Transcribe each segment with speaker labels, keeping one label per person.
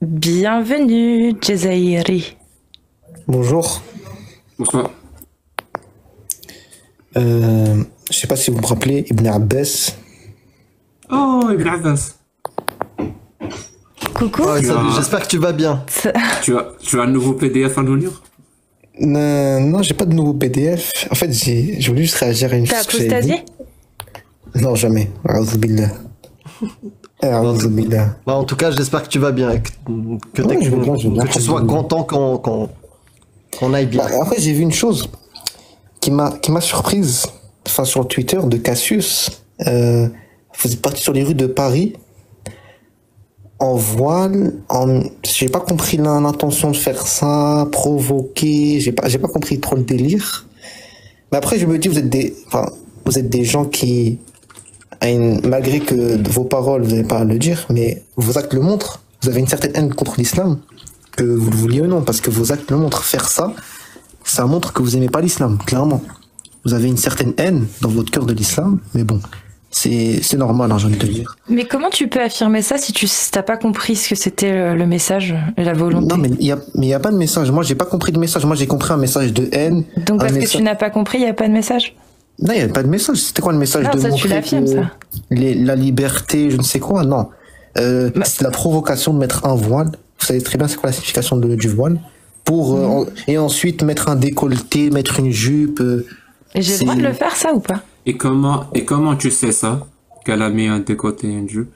Speaker 1: Bienvenue, Jazairi.
Speaker 2: Bonjour.
Speaker 3: Bonsoir.
Speaker 2: Je sais pas si vous me rappelez, Ibn Abbas.
Speaker 3: Oh, Ibn Abbas.
Speaker 1: Coucou.
Speaker 4: Oh, salut, j'espère que tu vas bien.
Speaker 3: Tu as un nouveau PDF à nous lire?
Speaker 2: Non, j'ai pas de nouveau PDF. En fait, j'ai voulu juste réagir à une chose.
Speaker 1: T'as apostasié?
Speaker 2: Non, jamais. A'udhu billah. A'udhu billah.
Speaker 4: Bah, en tout cas, j'espère que tu vas bien, que
Speaker 2: Ouais, je vais bien,
Speaker 4: tu sois content qu'on aille bien.
Speaker 2: Bah, après, j'ai vu une chose qui m'a surprise. Enfin, sur Twitter, de Cassius. Faisait partie sur les rues de Paris. En voile, j'ai pas compris l'intention de faire ça, provoquer, j'ai pas compris trop le délire. Mais après, je me dis, vous êtes des gens qui, malgré que vos paroles, vous n'allez pas à le dire, mais vos actes le montrent. Vous avez une certaine haine contre l'islam, que vous le vouliez ou non, parce que vos actes le montrent. Faire ça, ça montre que vous aimez pas l'islam, clairement. Vous avez une certaine haine dans votre cœur de l'islam, mais bon. C'est normal, hein, j'ai envie de te dire.
Speaker 1: Mais comment tu peux affirmer ça si tu t'as pas compris ce que c'était le message et la volonté?
Speaker 2: Non, mais il y a pas de message. Moi, j'ai pas compris de message. Moi, j'ai compris un message de haine.
Speaker 1: Donc parce que tu n'as pas compris, il y a pas de message?
Speaker 2: Non, il y a pas de message. C'était quoi le message
Speaker 1: non,
Speaker 2: de
Speaker 1: ça,
Speaker 2: montrer
Speaker 1: tu l'affirmes, ça.
Speaker 2: La liberté, je ne sais quoi. Non, c'est la provocation de mettre un voile. Vous savez très bien c'est quoi la signification du voile. Pour et ensuite mettre un décolleté, mettre une jupe.
Speaker 1: Et j'ai le droit de le faire, ça, ou pas?
Speaker 3: Et comment tu sais ça? Qu'elle a mis un décolleté et une jupe?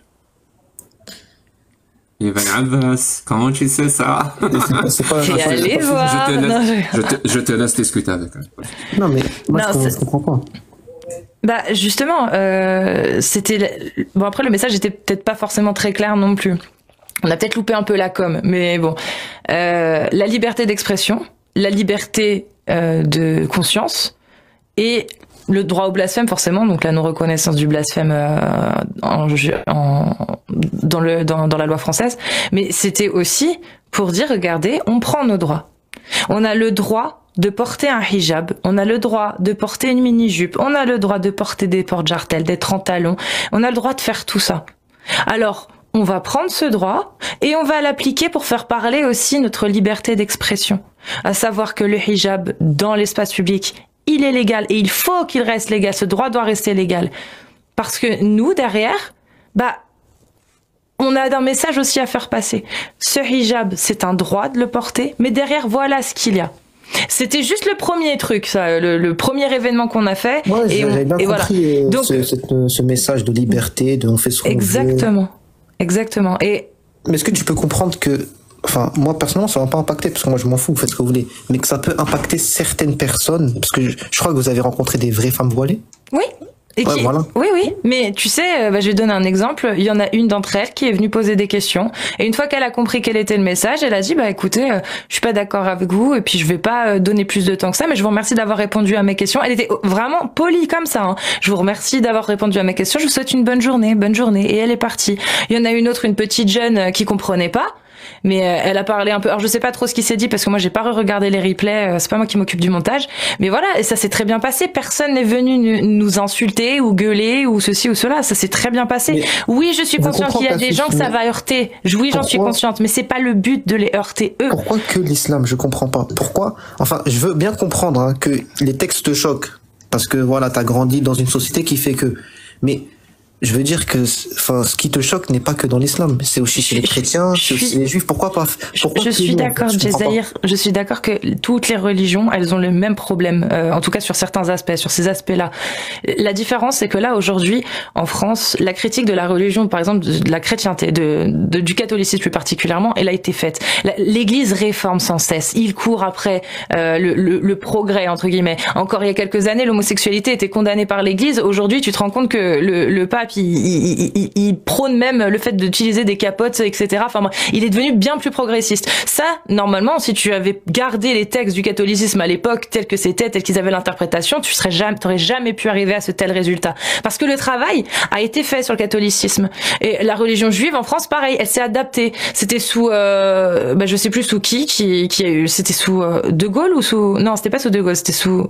Speaker 3: Ibn Abbas, comment tu sais ça?
Speaker 2: C'est pas,
Speaker 1: allez voir.
Speaker 3: Je te laisse discuter avec elle.
Speaker 2: Non, mais moi, je comprends pas.
Speaker 1: Bah, justement, c'était... Bon, après, le message était peut-être pas forcément très clair non plus. On a peut-être loupé un peu la com, mais bon. La liberté d'expression, la liberté de conscience et le droit au blasphème, forcément, donc la non-reconnaissance du blasphème dans la loi française. Mais c'était aussi pour dire, regardez, on prend nos droits. On a le droit de porter un hijab, on a le droit de porter une mini-jupe, on a le droit de porter des porte-jartelles, d'être en talons, on a le droit de faire tout ça. Alors, on va prendre ce droit et on va l'appliquer pour faire parler aussi notre liberté d'expression. À savoir que le hijab dans l'espace public, il est légal et il faut qu'il reste légal. Ce droit doit rester légal. Parce que nous, derrière, on a un message aussi à faire passer. Ce hijab, c'est un droit de le porter, mais derrière, voilà ce qu'il y a. C'était juste le premier truc, ça, le premier événement qu'on a fait.
Speaker 2: Ouais, j'avais bien compris
Speaker 1: voilà. Donc,
Speaker 2: ce message de liberté, de on fait ce qu'on veut.
Speaker 1: Exactement. Et
Speaker 2: mais est-ce que tu peux comprendre que, enfin, moi personnellement, ça va pas impacter parce que moi je m'en fous, vous faites ce que vous voulez, mais que ça peut impacter certaines personnes, parce que je crois que vous avez rencontré des vraies femmes voilées.
Speaker 1: Oui.
Speaker 2: Voilà.
Speaker 1: Oui, mais tu sais, je vais donner un exemple. Il y en a une d'entre elles qui est venue poser des questions, et une fois qu'elle a compris quel était le message, elle a dit, écoutez, je suis pas d'accord avec vous, et puis je vais pas donner plus de temps que ça, mais je vous remercie d'avoir répondu à mes questions. Elle était vraiment polie comme ça, hein. Je vous remercie d'avoir répondu à mes questions, je vous souhaite une bonne journée, et elle est partie. Il y en a une autre, une petite jeune qui comprenait pas, mais elle a parlé un peu, alors je sais pas trop ce qui s'est dit parce que moi j'ai pas regardé les replays, c'est pas moi qui m'occupe du montage, mais voilà, et ça s'est très bien passé, personne n'est venu nous insulter ou gueuler ou ceci ou cela, ça s'est très bien passé. Mais oui, je suis consciente qu'il y a des gens que ça va heurter, oui, j'en suis consciente, mais c'est pas le but de les heurter eux.
Speaker 2: Pourquoi que l'islam? Je comprends pas. Pourquoi? Enfin, je veux bien comprendre hein, que les textes te choquent parce que voilà, t'as grandi dans une société qui fait que, mais je veux dire que, enfin, ce qui te choque n'est pas que dans l'islam, c'est aussi chez les chrétiens, c'est aussi les juifs. Pourquoi pas?
Speaker 1: Je suis d'accord, Jazair. Je suis d'accord que toutes les religions, elles ont le même problème, en tout cas sur certains aspects, sur ces aspects-là. La différence, c'est que là, aujourd'hui, en France, la critique de la religion, par exemple, de la chrétienté, du catholicisme plus particulièrement, elle a été faite. L'Église réforme sans cesse. Il court après le progrès, entre guillemets. Encore il y a quelques années, l'homosexualité était condamnée par l'Église. Aujourd'hui, tu te rends compte que le pape, il prône même le fait d'utiliser des capotes, etc. Enfin, il est devenu bien plus progressiste. Ça, normalement, si tu avais gardé les textes du catholicisme à l'époque tels que c'était, tels qu'ils avaient l'interprétation, t'aurais jamais pu arriver à ce tel résultat. Parce que le travail a été fait sur le catholicisme. Et la religion juive en France, pareil, elle s'est adaptée. C'était sous, je sais plus sous qui a eu, c'était sous De Gaulle ou sous, non, c'était pas sous De Gaulle, c'était sous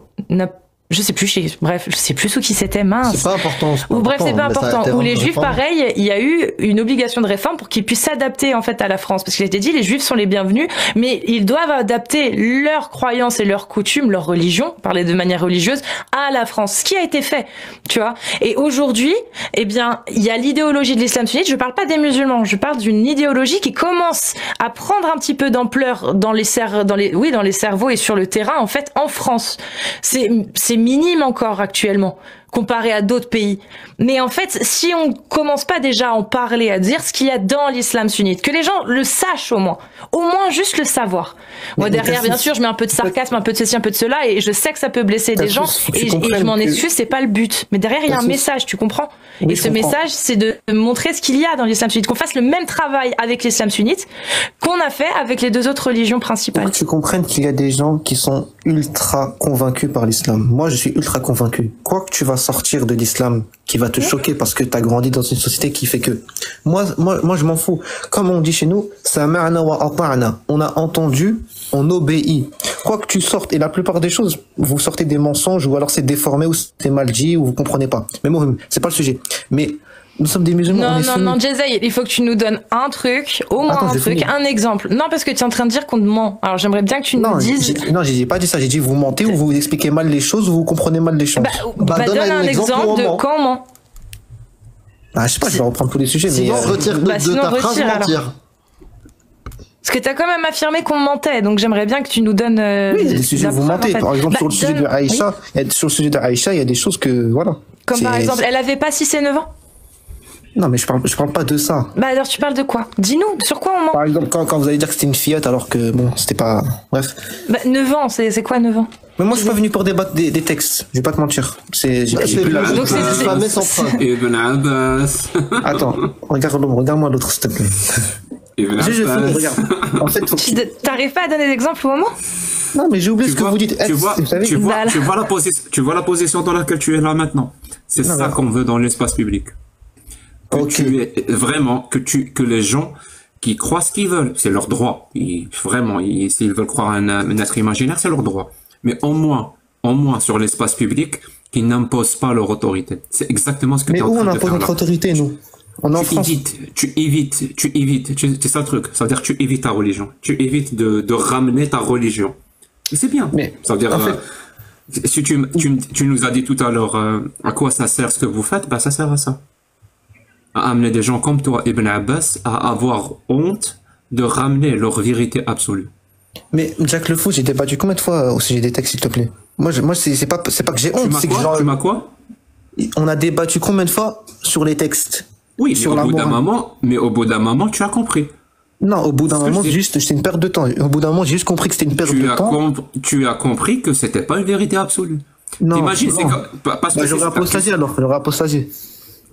Speaker 1: Je sais plus, bref, je sais plus sous qui c'était, mince.
Speaker 4: C'est pas important.
Speaker 1: Ou bref, c'est pas
Speaker 4: mais ça a
Speaker 1: important.
Speaker 4: été
Speaker 1: Ou les
Speaker 4: vraiment
Speaker 1: juifs,
Speaker 4: réformé.
Speaker 1: pareil, il y a eu une obligation de réforme pour qu'ils puissent s'adapter en fait à la France, parce qu'il a été dit les juifs sont les bienvenus, mais ils doivent adapter leurs croyances et leurs coutumes, leur religion, parler de manière religieuse, à la France. Ce qui a été fait, tu vois. Et aujourd'hui, eh bien, il y a l'idéologie de l'islam sunnite. Je parle pas des musulmans, je parle d'une idéologie qui commence à prendre un petit peu d'ampleur dans les cerveaux et sur le terrain en fait en France. C'est minime encore actuellement comparé à d'autres pays. Mais en fait, si on commence pas déjà à en parler, à dire ce qu'il y a dans l'islam sunnite, que les gens le sachent au moins juste le savoir. Moi derrière, bien sûr, je mets un peu de sarcasme, un peu de ceci, un peu de cela, et je sais que ça peut blesser des gens, et je m'en excuse, c'est pas le but. Mais derrière, il y a un message, tu comprends?
Speaker 2: Oui,
Speaker 1: et ce message, c'est de montrer ce qu'il y a dans l'islam sunnite, qu'on fasse le même travail avec l'islam sunnite qu'on a fait avec les deux autres religions principales.
Speaker 2: Pour que tu comprennes qu'il y a des gens qui sont ultra convaincus par l'islam. Moi, je suis ultra convaincu. Quoi que tu vas sortir de l'islam qui va te choquer parce que tu as grandi dans une société qui fait que... Moi, je m'en fous. Comme on dit chez nous, sama'na wa ata'na. On a entendu, on obéit. Quoi que tu sortes, et la plupart des choses, vous sortez des mensonges, ou alors c'est déformé, ou c'est mal dit, ou vous comprenez pas. Mais moi, c'est pas le sujet. Mais nous sommes des musulmans.
Speaker 1: Non, Jezay, il faut que tu nous donnes un truc, au moins un truc, un exemple. Non, parce que tu es en train de dire qu'on te ment. Alors j'aimerais bien que tu nous dises.
Speaker 2: Non, j'ai pas dit ça. J'ai dit vous mentez ou vous expliquez mal les choses ou vous comprenez mal les choses.
Speaker 1: Donne un exemple de quand on ment.
Speaker 2: Ah, je sais pas, je vais reprendre tous les sujets.
Speaker 4: Sinon,
Speaker 2: mais
Speaker 4: retire de ta phrase mentir.
Speaker 1: Parce que tu as quand même affirmé qu'on mentait, donc j'aimerais bien que tu nous donnes.
Speaker 2: Oui, des sujets où vous mentez. Par exemple, sur le sujet de Aïcha, sur le sujet de Aïcha, il y a des choses que voilà.
Speaker 1: Comme par exemple, elle avait pas 6 et 9 ans.
Speaker 2: Non, mais je parle pas de ça.
Speaker 1: Bah alors tu parles de quoi? Dis-nous, sur quoi on ment?
Speaker 2: Par exemple, quand vous allez dire que c'était une fillette alors que bon, c'était pas... Bref.
Speaker 1: Bah 9 ans, c'est quoi 9 ans?
Speaker 2: Mais moi je suis pas venu pour débattre des textes, je vais pas te mentir.
Speaker 1: Donc c'est
Speaker 3: Ibn Abbas.
Speaker 2: Attends, regarde-moi l'autre s'il te plaît.
Speaker 3: Ibn Abbas.
Speaker 2: Regarde. En fait,
Speaker 1: t'arrives pas à donner d'exemple au moment?
Speaker 2: Non, mais j'ai oublié ce que vous dites.
Speaker 3: Tu vois la position dans laquelle tu es là maintenant. C'est ça qu'on veut dans l'espace public. Tu es vraiment que les gens qui croient ce qu'ils veulent, c'est leur droit. S'ils veulent croire à un être imaginaire, c'est leur droit. Mais au moins sur l'espace public, qu'ils n'imposent pas leur autorité. C'est exactement ce que tu es en train de faire.
Speaker 2: Mais où on impose notre autorité, nous? On est en France.
Speaker 3: Tu évites. C'est ça le truc. Ça veut dire que tu évites ta religion. Tu évites de ramener ta religion. Et c'est bien. Mais ça veut dire, en fait, si tu nous as dit tout à l'heure à quoi ça sert ce que vous faites, bah ça sert à ça. À amener des gens comme toi, Ibn Abbas, à avoir honte de ramener leur vérité absolue.
Speaker 2: Mais Jack le Fou, j'ai débattu combien de fois au sujet des textes, s'il te plaît? Moi, c'est pas que j'ai honte, c'est que genre...
Speaker 3: Tu m'as quoi?
Speaker 2: On a débattu combien de fois sur les textes?
Speaker 3: Oui, mais au bout d'un moment, tu as compris.
Speaker 2: Non, au bout d'un moment, c'était une perte de temps. Au bout d'un moment, j'ai juste compris que c'était une perte de temps.
Speaker 3: Tu as compris que c'était pas une vérité absolue.
Speaker 2: Non.
Speaker 3: T'imagines,
Speaker 2: j'aurais apostasié alors, j'aurais apostasié.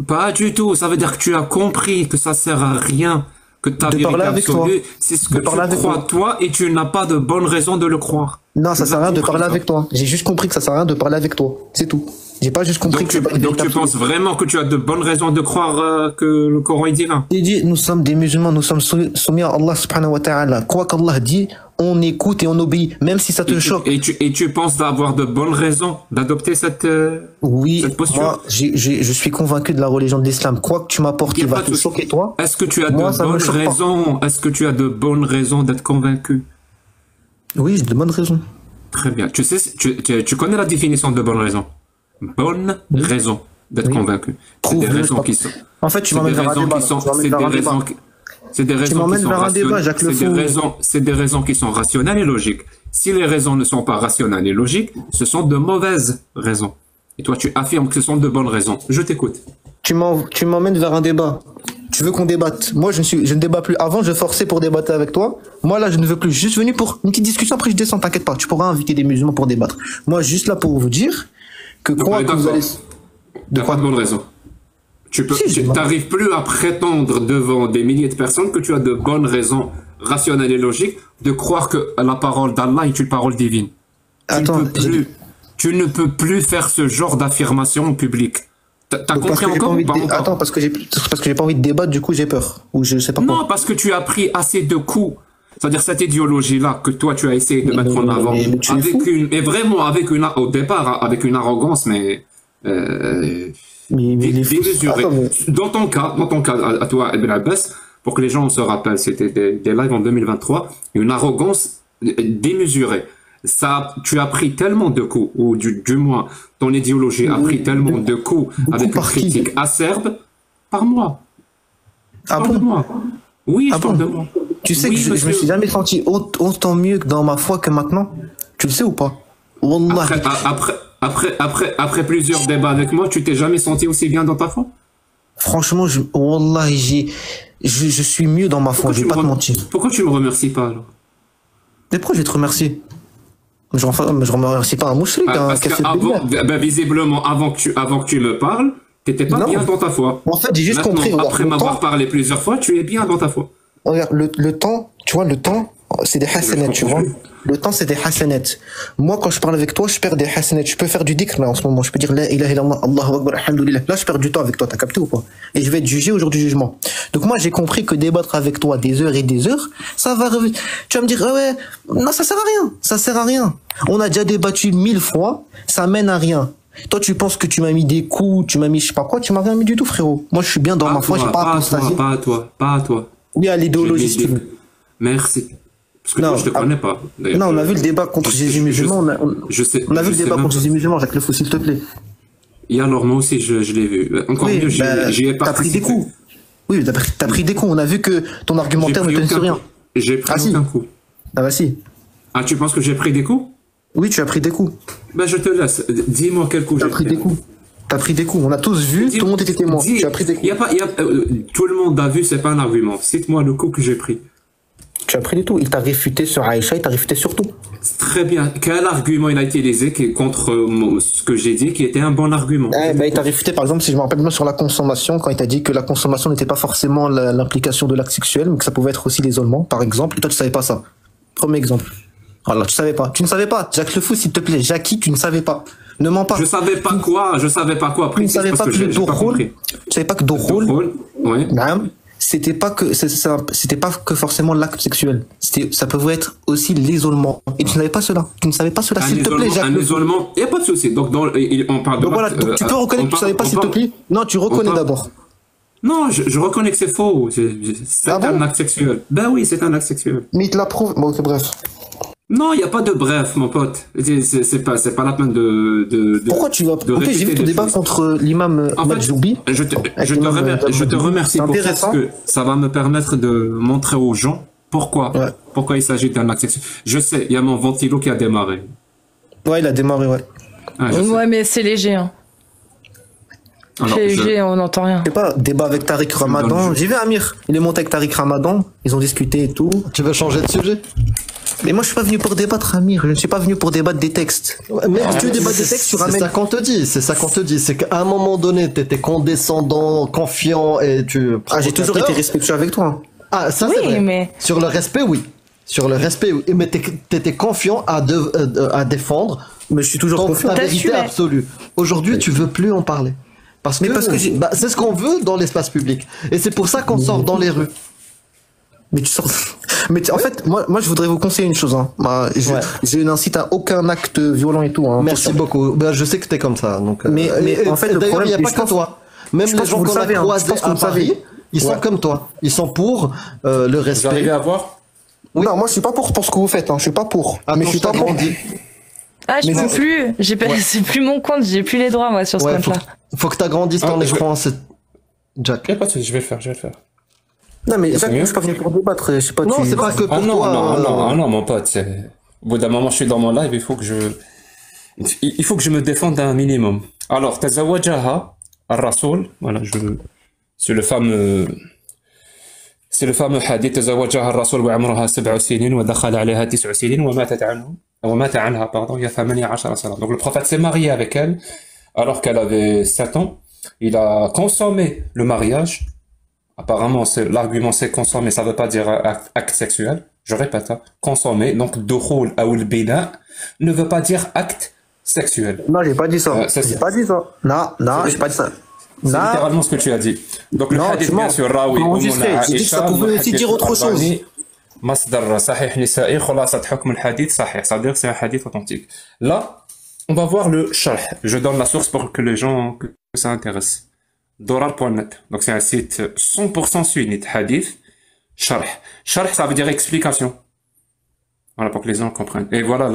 Speaker 3: Pas du tout, ça veut dire que tu as compris que ça sert à rien, que ta vérité absolue, c'est ce que tu crois toi et tu n'as pas de bonne raison de le croire.
Speaker 2: Non, ça sert à rien de parler avec toi. J'ai juste compris que ça sert à rien de parler avec toi. C'est tout. J'ai pas juste compris
Speaker 3: donc tu penses vraiment que tu as de bonnes raisons de croire que le Coran est divin?
Speaker 2: J'ai dit, nous sommes des musulmans, nous sommes soumis à Allah subhanahu wa ta'ala. Quoi qu'Allah dit, on écoute et on obéit, même si ça te choque.
Speaker 3: Et tu penses avoir de bonnes raisons d'adopter cette posture?
Speaker 2: Moi, je suis convaincu de la religion de l'islam. Quoi que tu m'apportes, il va te choquer toi.
Speaker 3: Est-ce que tu as de bonnes raisons d'être convaincu?
Speaker 2: Oui, j'ai de bonnes raisons.
Speaker 3: Très bien. Tu sais, tu connais la définition de bonne raison? Bonne raison d'être convaincu. C'est des raisons qui sont...
Speaker 2: En fait, tu m'emmènes vers un débat.
Speaker 3: C'est des raisons qui sont rationnelles. C'est des raisons qui sont rationnelles et logiques. Si les raisons ne sont pas rationnelles et logiques, ce sont de mauvaises raisons. Et toi, tu affirmes que ce sont de bonnes raisons. Je t'écoute.
Speaker 2: Tu m'emmènes vers un débat. Tu veux qu'on débatte. Moi, je ne débat plus. Avant, je forçais pour débattre avec toi. Moi, là, je ne veux plus. Juste venu pour une petite discussion. Après, je descends. T'inquiète pas. Tu pourras inviter des musulmans pour débattre. Moi, juste là pour vous dire que quoi que vous allez...
Speaker 3: De quoi de bonne raison? Tu n'arrives plus à prétendre devant des milliers de personnes que tu as de bonnes raisons rationnelles et logiques de croire que la parole d'Allah est une parole divine. Tu ne peux plus faire ce genre d'affirmation publique. T'as compris encore ou pas encore?
Speaker 2: Attends, parce que j'ai pas envie de débattre, du coup j'ai peur. Ou je sais pas quoi.
Speaker 3: Non, parce que tu as pris assez de coups. C'est-à-dire cette idéologie-là que toi tu as essayé de mettre en avant, avec au départ, avec une arrogance, mais démesurée. Dans ton cas, à toi, Ibn Abbas, pour que les gens se rappellent, c'était des lives en 2023, une arrogance démesurée. Tu as pris tellement de coups, ou du moins, ton idéologie a pris tellement de coups avec une critique acerbe par moi.
Speaker 2: Ah bon?
Speaker 3: Oui, je parle de moi.
Speaker 2: Tu sais que je me suis jamais senti autant mieux que dans ma foi que maintenant. Tu le sais ou pas? Wallah.
Speaker 3: Après plusieurs débats avec moi, tu t'es jamais senti aussi bien dans ta foi?
Speaker 2: Franchement, Wallah, je suis mieux dans ma foi, je vais pas te mentir.
Speaker 3: Pourquoi tu me remercies pas alors?
Speaker 2: Mais pourquoi je vais te remercier? Je remercie pas un mouchrik,
Speaker 3: parce que visiblement, avant que tu me parles, t'étais pas bien dans ta foi.
Speaker 2: En fait, j'ai juste compris.
Speaker 3: Après m'avoir parlé plusieurs fois, tu es bien dans ta foi.
Speaker 2: Regarde, le temps, tu vois, le temps, c'est des hasanats, tu vois. Le temps, c'est des hasanats. Moi, quand je parle avec toi, je perds des hasanats. Je peux faire du dhikr, là, en ce moment. Je peux dire, la ilaha illallah, Allahu akbar, alhamdulillah. Là, je perds du temps avec toi, t'as capté ou pas? Et je vais être jugé au jour du jugement. Donc, moi, j'ai compris que débattre avec toi des heures et des heures, ça va revenir. Tu vas me dire, ouais, non, ça sert à rien. Ça sert à rien. On a déjà débattu 1000 fois, ça mène à rien. Toi, tu penses que tu m'as mis des coups, tu m'as mis je sais pas quoi, tu m'as rien mis du tout, frérot. Moi, je suis bien dans ma foi, j'ai pas apostasié.
Speaker 3: Pas à toi.
Speaker 2: Oui, à l'idéologie, si tu veux.
Speaker 3: Merci. Parce que non, je te connais pas.
Speaker 2: Non, on a vu le débat contre Jésus musulman. On a vu le débat contre Jésus musulman, Jacques Le Fou, s'il te plaît.
Speaker 3: Et alors, moi aussi, je l'ai vu. Encore mieux, j'y ai participé.
Speaker 2: T'as pris des coups. Oui, t'as pris des coups. On a vu que ton argumentaire ne tenait sur rien.
Speaker 3: J'ai pris aucun coup.
Speaker 2: Ah bah si.
Speaker 3: Ah, tu penses que j'ai pris des coups?
Speaker 2: Oui, tu as pris des coups.
Speaker 3: Ben, je te laisse. Dis-moi quel coup j'ai pris.
Speaker 2: T'as pris des coups. T'as pris des coups. On a tous vu, tout le monde était témoin. Tu as pris des coups.
Speaker 3: Tout le monde a vu, c'est pas un argument. Cite-moi le coup que j'ai pris.
Speaker 2: Tu as pris des coups. Il t'a réfuté sur Aïcha, il t'a réfuté sur tout.
Speaker 3: Très bien. Quel argument il a utilisé contre ce que j'ai dit qui était un bon argument?
Speaker 2: Il t'a réfuté, par exemple, si je me rappelle bien, sur la consommation, quand il t'a dit que la consommation n'était pas forcément l'implication de l'acte sexuel, mais que ça pouvait être aussi l'isolement, par exemple. Et toi, tu savais pas ça. Premier exemple. Voilà, tu savais pas. Tu ne savais pas. Jacques Le Fou, s'il te plaît. Jackie, tu ne savais pas. Ne mens pas.
Speaker 3: Je savais pas quoi. Tu
Speaker 2: ne savais pas que le dorôle. Tu savais pas que dorôle.
Speaker 3: Oui.
Speaker 2: C'était pas que forcément l'acte sexuel. Ça pouvait être aussi l'isolement. Et tu ne savais pas cela. S'il te plaît, Jacques.
Speaker 3: Un isolement. Il n'y a pas de souci. Donc, on parle de.
Speaker 2: Donc voilà, tu peux reconnaître que tu ne savais pas, s'il te plaît. Non, tu reconnais d'abord.
Speaker 3: Non, je reconnais que c'est faux. C'est un acte sexuel. Ben oui, c'est un acte sexuel.
Speaker 2: Mais il te l'approuve. Bon, ok, bref.
Speaker 3: Non, il n'y a pas de bref, mon pote. C'est pas la peine de
Speaker 2: Pourquoi tu vas... Ok, j'ai vu ton débat contre l'imam Majoubi.
Speaker 3: Je te remercie pour ça, parce que ça va me permettre de montrer aux gens pourquoi il s'agit d'un acte sexuel. Je sais, il y a mon ventilo qui a démarré.
Speaker 2: Ouais, il a démarré, ouais.
Speaker 1: Ouais, mais c'est léger, hein. C'est léger, on n'entend rien.
Speaker 2: Je sais pas, débat avec Tariq Ramadan. J'ai vu Amir, il est monté avec Tariq Ramadan, ils ont discuté et tout.
Speaker 4: Tu veux changer de sujet?
Speaker 2: Mais moi, je suis pas venu pour débattre, Amir. Je ne suis pas venu pour débattre des textes.
Speaker 4: Mais si tu débattes des textes, tu ramènes. C'est ça qu'on te dit. C'est qu'à un moment donné, t'étais condescendant, confiant et tu.
Speaker 2: J'ai toujours été respectueux avec toi.
Speaker 4: Ah, ça c'est vrai. Mais... Sur le respect, oui. Mais t'étais confiant à défendre.
Speaker 2: Mais je suis toujours confiant.
Speaker 4: Ta vérité absolue. Aujourd'hui, tu veux plus en parler. Parce que c'est ce qu'on veut dans l'espace public. Et c'est pour ça qu'on sort dans les rues.
Speaker 2: Mais tu sors. Mais en fait, moi, je voudrais vous conseiller une chose. Je n'incite à aucun acte violent et tout.
Speaker 4: Merci beaucoup. Je sais que t'es comme ça. Donc,
Speaker 2: mais en fait, le problème,
Speaker 4: il n'y a pas que toi. Même les gens qu'on a croisés à Paris, ils sont comme toi. Ils sont pour le respect.
Speaker 3: Vous arrivez à voir?
Speaker 2: Oui. Non, moi, je suis pas pour ce que vous faites. Je suis pas pour. Mais je suis pas pour.
Speaker 1: Je peux plus. C'est plus mon compte. J'ai plus les droits, moi, sur ce compte-là.
Speaker 4: Faut que t'agrandisses ton écran, Jack.
Speaker 3: Il n'y a pas de souci. Je vais le faire.
Speaker 2: Non, mais Jacques, je suis pas venu pour débattre. Je sais pas.
Speaker 4: Non, c'est pas que pour toi.
Speaker 3: Non, mon pote. Au bout d'un moment, je suis dans mon live. Il faut que je me défende un minimum. Alors, tazawajaha ar-rasoul. Voilà, c'est le fameux hadith. Tazawajaha ar-rasoul wa amruha 7 sinin wa dakhala alayha 9 sinin wa mata anha, pardon, il y a 18 sana. Donc le prophète s'est marié avec elle alors qu'elle avait 7 ans. Il a consommé le mariage. Apparemment, l'argument c'est consommer, ça veut pas dire acte sexuel. Je répète, consommer, donc dukhul ou le bina ne veut pas dire acte sexuel.
Speaker 2: Non, j'ai pas dit ça. J'ai pas dit ça. Non, j'ai pas dit ça.
Speaker 3: C'est littéralement ce que tu as dit. Donc le hadith, bien sûr, Rawi,
Speaker 2: j'ai dit que ça pouvait aussi dire autre chose.
Speaker 3: مصدر صحيح نسائي خلاصة حكم الحديث صحيح. Ça veut dire que c'est un hadith authentique. Là, on va voir le sharh. Je donne la source pour que les gens que ça intéresse. Doral.net. Donc c'est un site 100% sunnite, hadith, sharh. Sharh, ça veut dire explication. Voilà, pour que les gens comprennent. Et voilà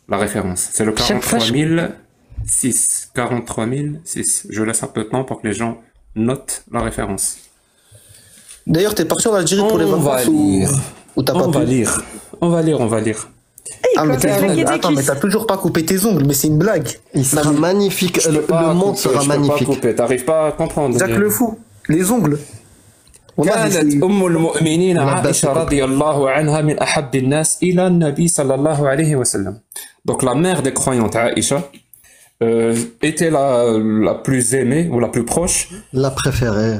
Speaker 3: la référence. C'est le 43006. 43006. Je laisse un peu de temps pour que les gens notent la référence.
Speaker 2: D'ailleurs, t'es parti en Algérie pour les vacances ou t'as pas pu?
Speaker 3: On va lire.
Speaker 2: Ah, mais attends, mais t'as toujours pas coupé tes ongles, mais c'est une blague.
Speaker 4: Il sera magnifique, le monde sera magnifique.
Speaker 3: T'arrives pas à comprendre.
Speaker 2: Jacques le fou, les ongles.
Speaker 3: كانت أم المؤمنين عائشة رضي الله عنها من أحب الناس إلى النبي صلى الله عليه وسلم. Donc la mère des croyantes, Aïcha, était la plus aimée ou la plus proche,
Speaker 4: la préférée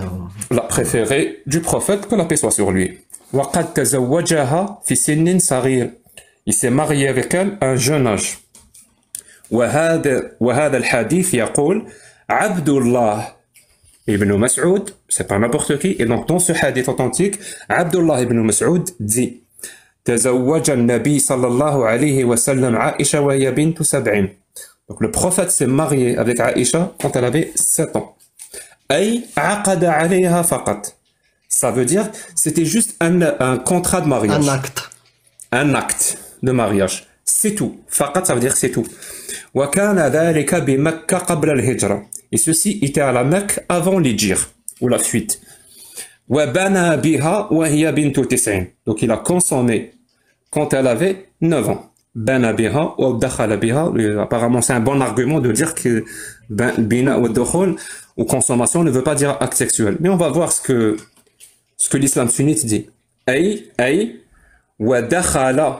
Speaker 4: du prophète, que la paix soit sur lui. وقد تزوجها في سن صغير. Il s'est marié avec elle à un jeune âge. وهذا الحديث يقول عبد الله Ibn Mas'ud, c'est pas n'importe qui, et donc dans ce hadith authentique, Abdullah ibn Mas'ud dit تزوج النبي صلى الله عليه وسلم عائشة وهي بنت 7. Donc le prophète s'est marié avec Aïcha quand elle avait 7 ans. أي عقد عليها فقط. Ça veut dire c'était juste un contrat de mariage. Un acte de mariage. C'est tout. فقط, ça veut dire c'est tout. وكان ذلك بمكة قبل الهجرة. Et ceci était à la Mecque avant l'Hijr, ou la fuite. وَبَنَا بِهَا وَهِيَ بِنْتُ 9. Donc il a consommé quand elle avait 9 ans. بَنَا بِهَا وَدَخَلَ بِهَا. Apparemment c'est un bon argument de dire que bina ou dukhul ou consommation ne veut pas dire acte sexuel. Mais on va voir ce que l'islam sunnite dit. أي وَدَخَلَ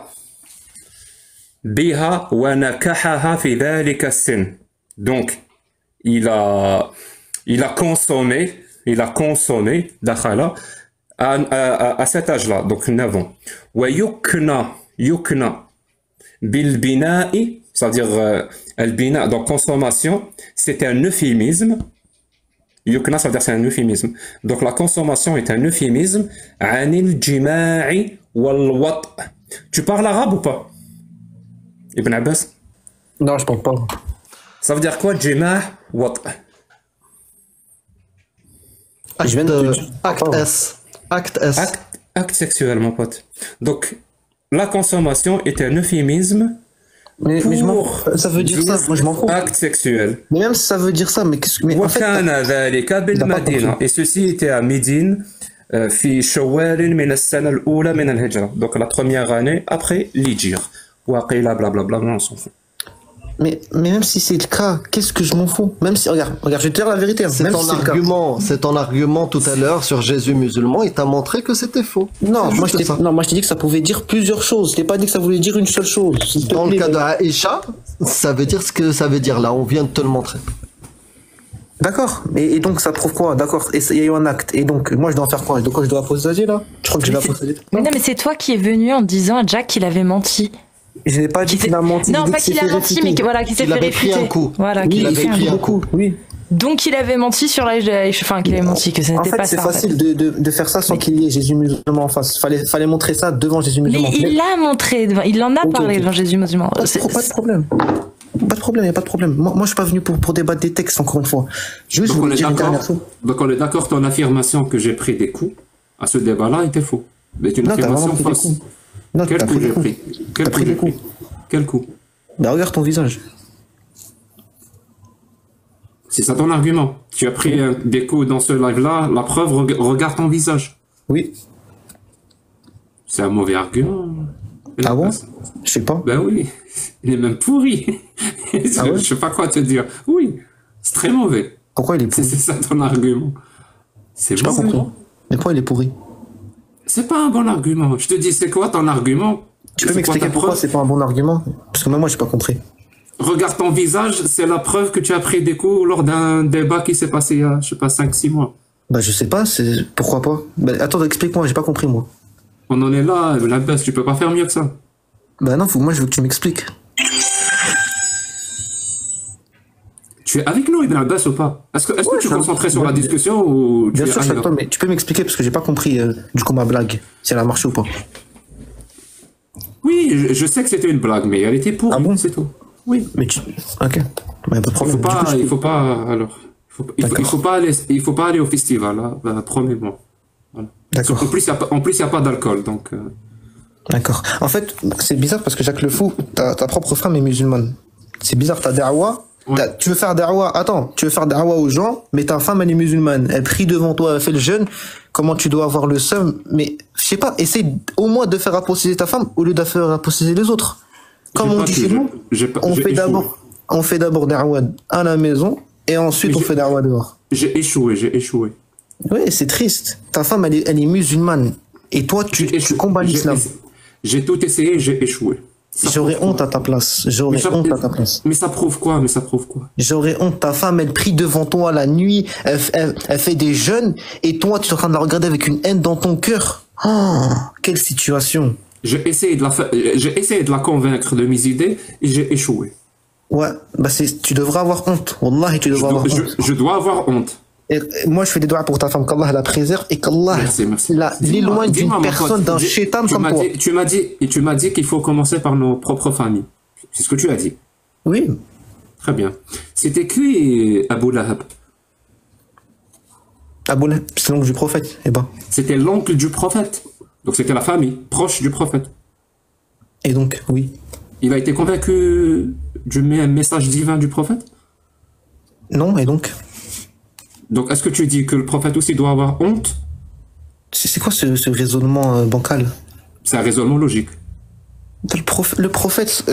Speaker 4: بِهَا وَنَكَحَهَا في ذلك السن. Donc il a consommé dakhala à cet âge-là, donc 9 ans. Yukna bil bina'i, c'est-à-dire al bina, donc consommation, c'est un euphémisme. Yukna, ça veut dire c'est un euphémisme. Donc la consommation est un euphémisme. Anil jima'i wal wat. Tu parles arabe ou pas, Ibn Abbas?
Speaker 2: Non, je parle pas.
Speaker 3: Ça veut dire quoi, jima' wat? Acte sexuel, mon pote. Donc, la consommation est un euphémisme
Speaker 2: mais ça veut dire ça, moi je m'en fous.
Speaker 3: Acte sexuel.
Speaker 2: Mais même si ça veut dire ça, mais qu'est-ce que...
Speaker 3: En fait, et ceci était à Médine, في شوال من السنة الأولى من الهجرة. Donc, la première année après l'Hijr. وقيل blablabla, on s'en fout.
Speaker 2: Mais même si c'est le cas, qu'est-ce que je m'en fous? Même si, regarde, je vais te dire la vérité.
Speaker 4: C'est ton argument tout à l'heure sur Jésus musulman, il t'a montré que c'était faux.
Speaker 2: Non, moi je t'ai dit que ça pouvait dire plusieurs choses. Je t'ai pas dit que ça voulait dire une seule chose.
Speaker 4: Dans le cas de Aïcha, ça veut dire ce que ça veut dire là, on vient de te le montrer.
Speaker 2: D'accord, et donc ça prouve quoi? D'accord, et il y a eu un acte, et donc moi je dois en faire quoi? De quoi je dois apostasier là? Je crois que je dois apostasier.
Speaker 1: Mais non, mais c'est toi qui es venu en disant à Jack qu'il avait menti.
Speaker 2: Je n'ai pas dit qu'il a menti.
Speaker 1: Non, pas qu'il a menti, mais voilà, qu'il s'est fait réfuter.
Speaker 4: Pris un coup.
Speaker 1: Voilà,
Speaker 2: qu'il avait pris un coup. Oui.
Speaker 1: Donc il avait menti sur l'âge de Aïcha, enfin qu'il avait menti, que ça n'était pas ça.
Speaker 2: En fait, c'est facile de faire ça sans qu'il y ait Jésus musulman en face. Fallait montrer ça devant Jésus musulman.
Speaker 1: Mais il l'a montré, il en a parlé devant Jésus musulman.
Speaker 2: Pas de problème. Pas de problème, il n'y a pas de problème. Moi, je suis pas venu pour débattre des textes, encore une fois. Juste,
Speaker 3: donc, on est d'accord, ton affirmation que j'ai pris des coups à ce débat-là était faux. Mais une affirmation fausse. Quel coup j'ai pris? Quel coup?
Speaker 2: Bah, regarde ton visage.
Speaker 3: C'est ça ton argument. Tu as pris des coups dans ce live-là, la preuve, regarde ton visage.
Speaker 2: Oui.
Speaker 3: C'est un mauvais argument.
Speaker 2: Ah bon? Je sais pas.
Speaker 3: Ben oui, il est même pourri. Ah ouais? Je sais pas quoi te dire. Oui, c'est très mauvais.
Speaker 2: Pourquoi il est pourri?
Speaker 3: C'est ça ton argument. C'est
Speaker 2: pas compris. Mais pourquoi il est pourri?
Speaker 3: C'est pas un bon argument. Je te dis, c'est quoi ton argument?
Speaker 2: Tu peux m'expliquer pourquoi c'est pas un bon argument? Parce que même moi, j'ai pas compris.
Speaker 3: Regarde ton visage, c'est la preuve que tu as pris des coups lors d'un débat qui s'est passé il y a, je sais pas, 5-6 mois.
Speaker 2: Bah, je sais pas, c'est pourquoi pas. Bah, attends, explique-moi, j'ai pas compris, moi.
Speaker 3: On en est là, la baisse, tu peux pas faire mieux que ça.
Speaker 2: Bah non, moi, je veux que tu m'expliques.
Speaker 3: Tu es avec nous, Ibn Abbas, ou pas? Est-ce que tu es concentré sur la discussion ou
Speaker 2: bien sûr, je suis avec toi, mais tu peux m'expliquer parce que j'ai pas compris du coup ma blague, si elle a marché ou pas.
Speaker 3: Oui, je sais que c'était une blague, mais elle était pour.
Speaker 2: Ah bon?
Speaker 3: C'est tout.
Speaker 2: Oui, mais tu. Ok. Bah, pas de problème.
Speaker 3: Il faut pas. Alors, il faut pas aller au festival, là. Bah, promets-moi. Voilà.
Speaker 2: D'accord.
Speaker 3: En plus, il y a pas d'alcool, donc.
Speaker 2: D'accord. En fait, c'est bizarre parce que Jacques Le Fou, ta propre femme est musulmane. C'est bizarre, ta da'wa. Ouais. Tu veux faire da'wa. Attends, tu veux faire da'wa aux gens, mais ta femme elle est musulmane. Elle prie devant toi, elle fait le jeûne. Comment tu dois avoir le seum? Mais je sais pas. Essaye au moins de faire apostaser ta femme au lieu de faire apostaser les autres. Comme on dit chez nous, on fait d'abord da'wa à la maison et ensuite on fait da'wa dehors.
Speaker 3: J'ai échoué.
Speaker 2: Oui, c'est triste. Ta femme elle est musulmane et toi tu combats l'islam.
Speaker 3: J'ai tout essayé, j'ai échoué.
Speaker 2: J'aurais honte à ta place.
Speaker 3: Mais ça prouve quoi?
Speaker 2: J'aurais honte. Ta femme, elle prie devant toi la nuit, elle fait des jeûnes, et toi, tu es en train de la regarder avec une haine dans ton cœur. Oh, quelle situation.
Speaker 3: J'ai essayé de la convaincre de mes idées, et j'ai échoué.
Speaker 2: Ouais, bah tu devrais avoir honte. Wallahi, tu devrais avoir honte.
Speaker 3: Je dois avoir honte.
Speaker 2: Et moi, je fais des doigts pour ta femme, qu'Allah la préserve et qu'Allah l'éloigne d'une personne, d'un shaitan comme toi.
Speaker 3: Tu m'as dit qu'il faut commencer par nos propres familles. C'est ce que tu as dit.
Speaker 2: Oui.
Speaker 3: Très bien. C'était qui Abu Lahab?
Speaker 2: Abu Lahab, c'est l'oncle du prophète. Eh ben.
Speaker 3: C'était l'oncle du prophète. Donc c'était la famille, proche du prophète.
Speaker 2: Et donc, oui.
Speaker 3: Il a été convaincu du message divin du prophète?
Speaker 2: Non, et donc?
Speaker 3: Donc, est-ce que tu dis que le prophète aussi doit avoir honte?
Speaker 2: C'est quoi ce raisonnement bancal?
Speaker 3: C'est un raisonnement logique.
Speaker 2: Le prophète,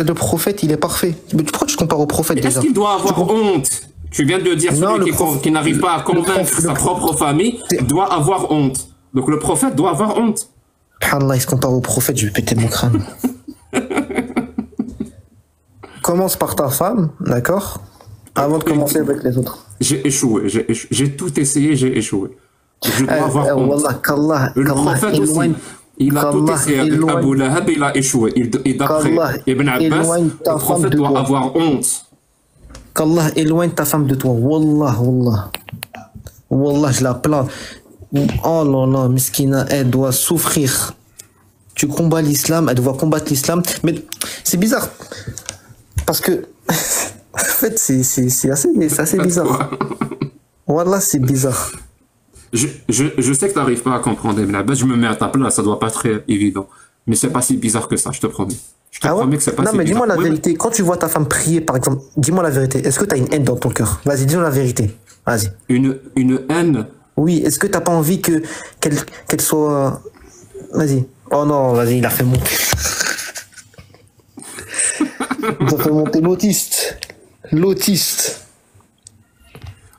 Speaker 2: il est parfait. Mais pourquoi tu te compares au prophète déjà?
Speaker 3: Est-ce qu'il doit avoir honte? Tu viens de dire celui qui n'arrive pas à convaincre sa propre famille doit avoir honte. Donc, le prophète doit avoir honte.
Speaker 2: Allah, il se compare au prophète, je vais péter mon crâne. Commence par ta femme, d'accord? Avant de commencer avec les autres.
Speaker 3: J'ai échoué. J'ai tout essayé, j'ai échoué. Je dois avoir honte. Le prophète aussi. Il a tout essayé avec Abu Lahab, il a échoué. Et d'après Ibn Abbas, le prophète doit avoir honte.
Speaker 2: Qu'Allah éloigne ta femme de toi. Wallah. Wallah, je la plains. Oh là là, miskina, elle doit souffrir. Tu combats l'islam, elle doit combattre l'islam. Mais c'est bizarre. Parce que... En fait, c'est assez bizarre. Wallah, c'est bizarre.
Speaker 3: Je sais que tu n'arrives pas à comprendre, Ibn Abbas. Je me mets à ta place, ça doit pas être très évident. Mais c'est pas si bizarre que ça, je te promets. Je te promets que c'est pas si bizarre.
Speaker 2: Non, mais dis-moi la vérité. Quand tu vois ta femme prier, par exemple, dis-moi la vérité. Est-ce que tu as une haine dans ton cœur? Vas-y, dis-moi la vérité. Vas-y.
Speaker 3: Une haine?
Speaker 2: Oui, est-ce que t'as pas envie qu'elle soit... Vas-y. Oh non, vas-y, il a fait monter. Il a fait monter l'autiste.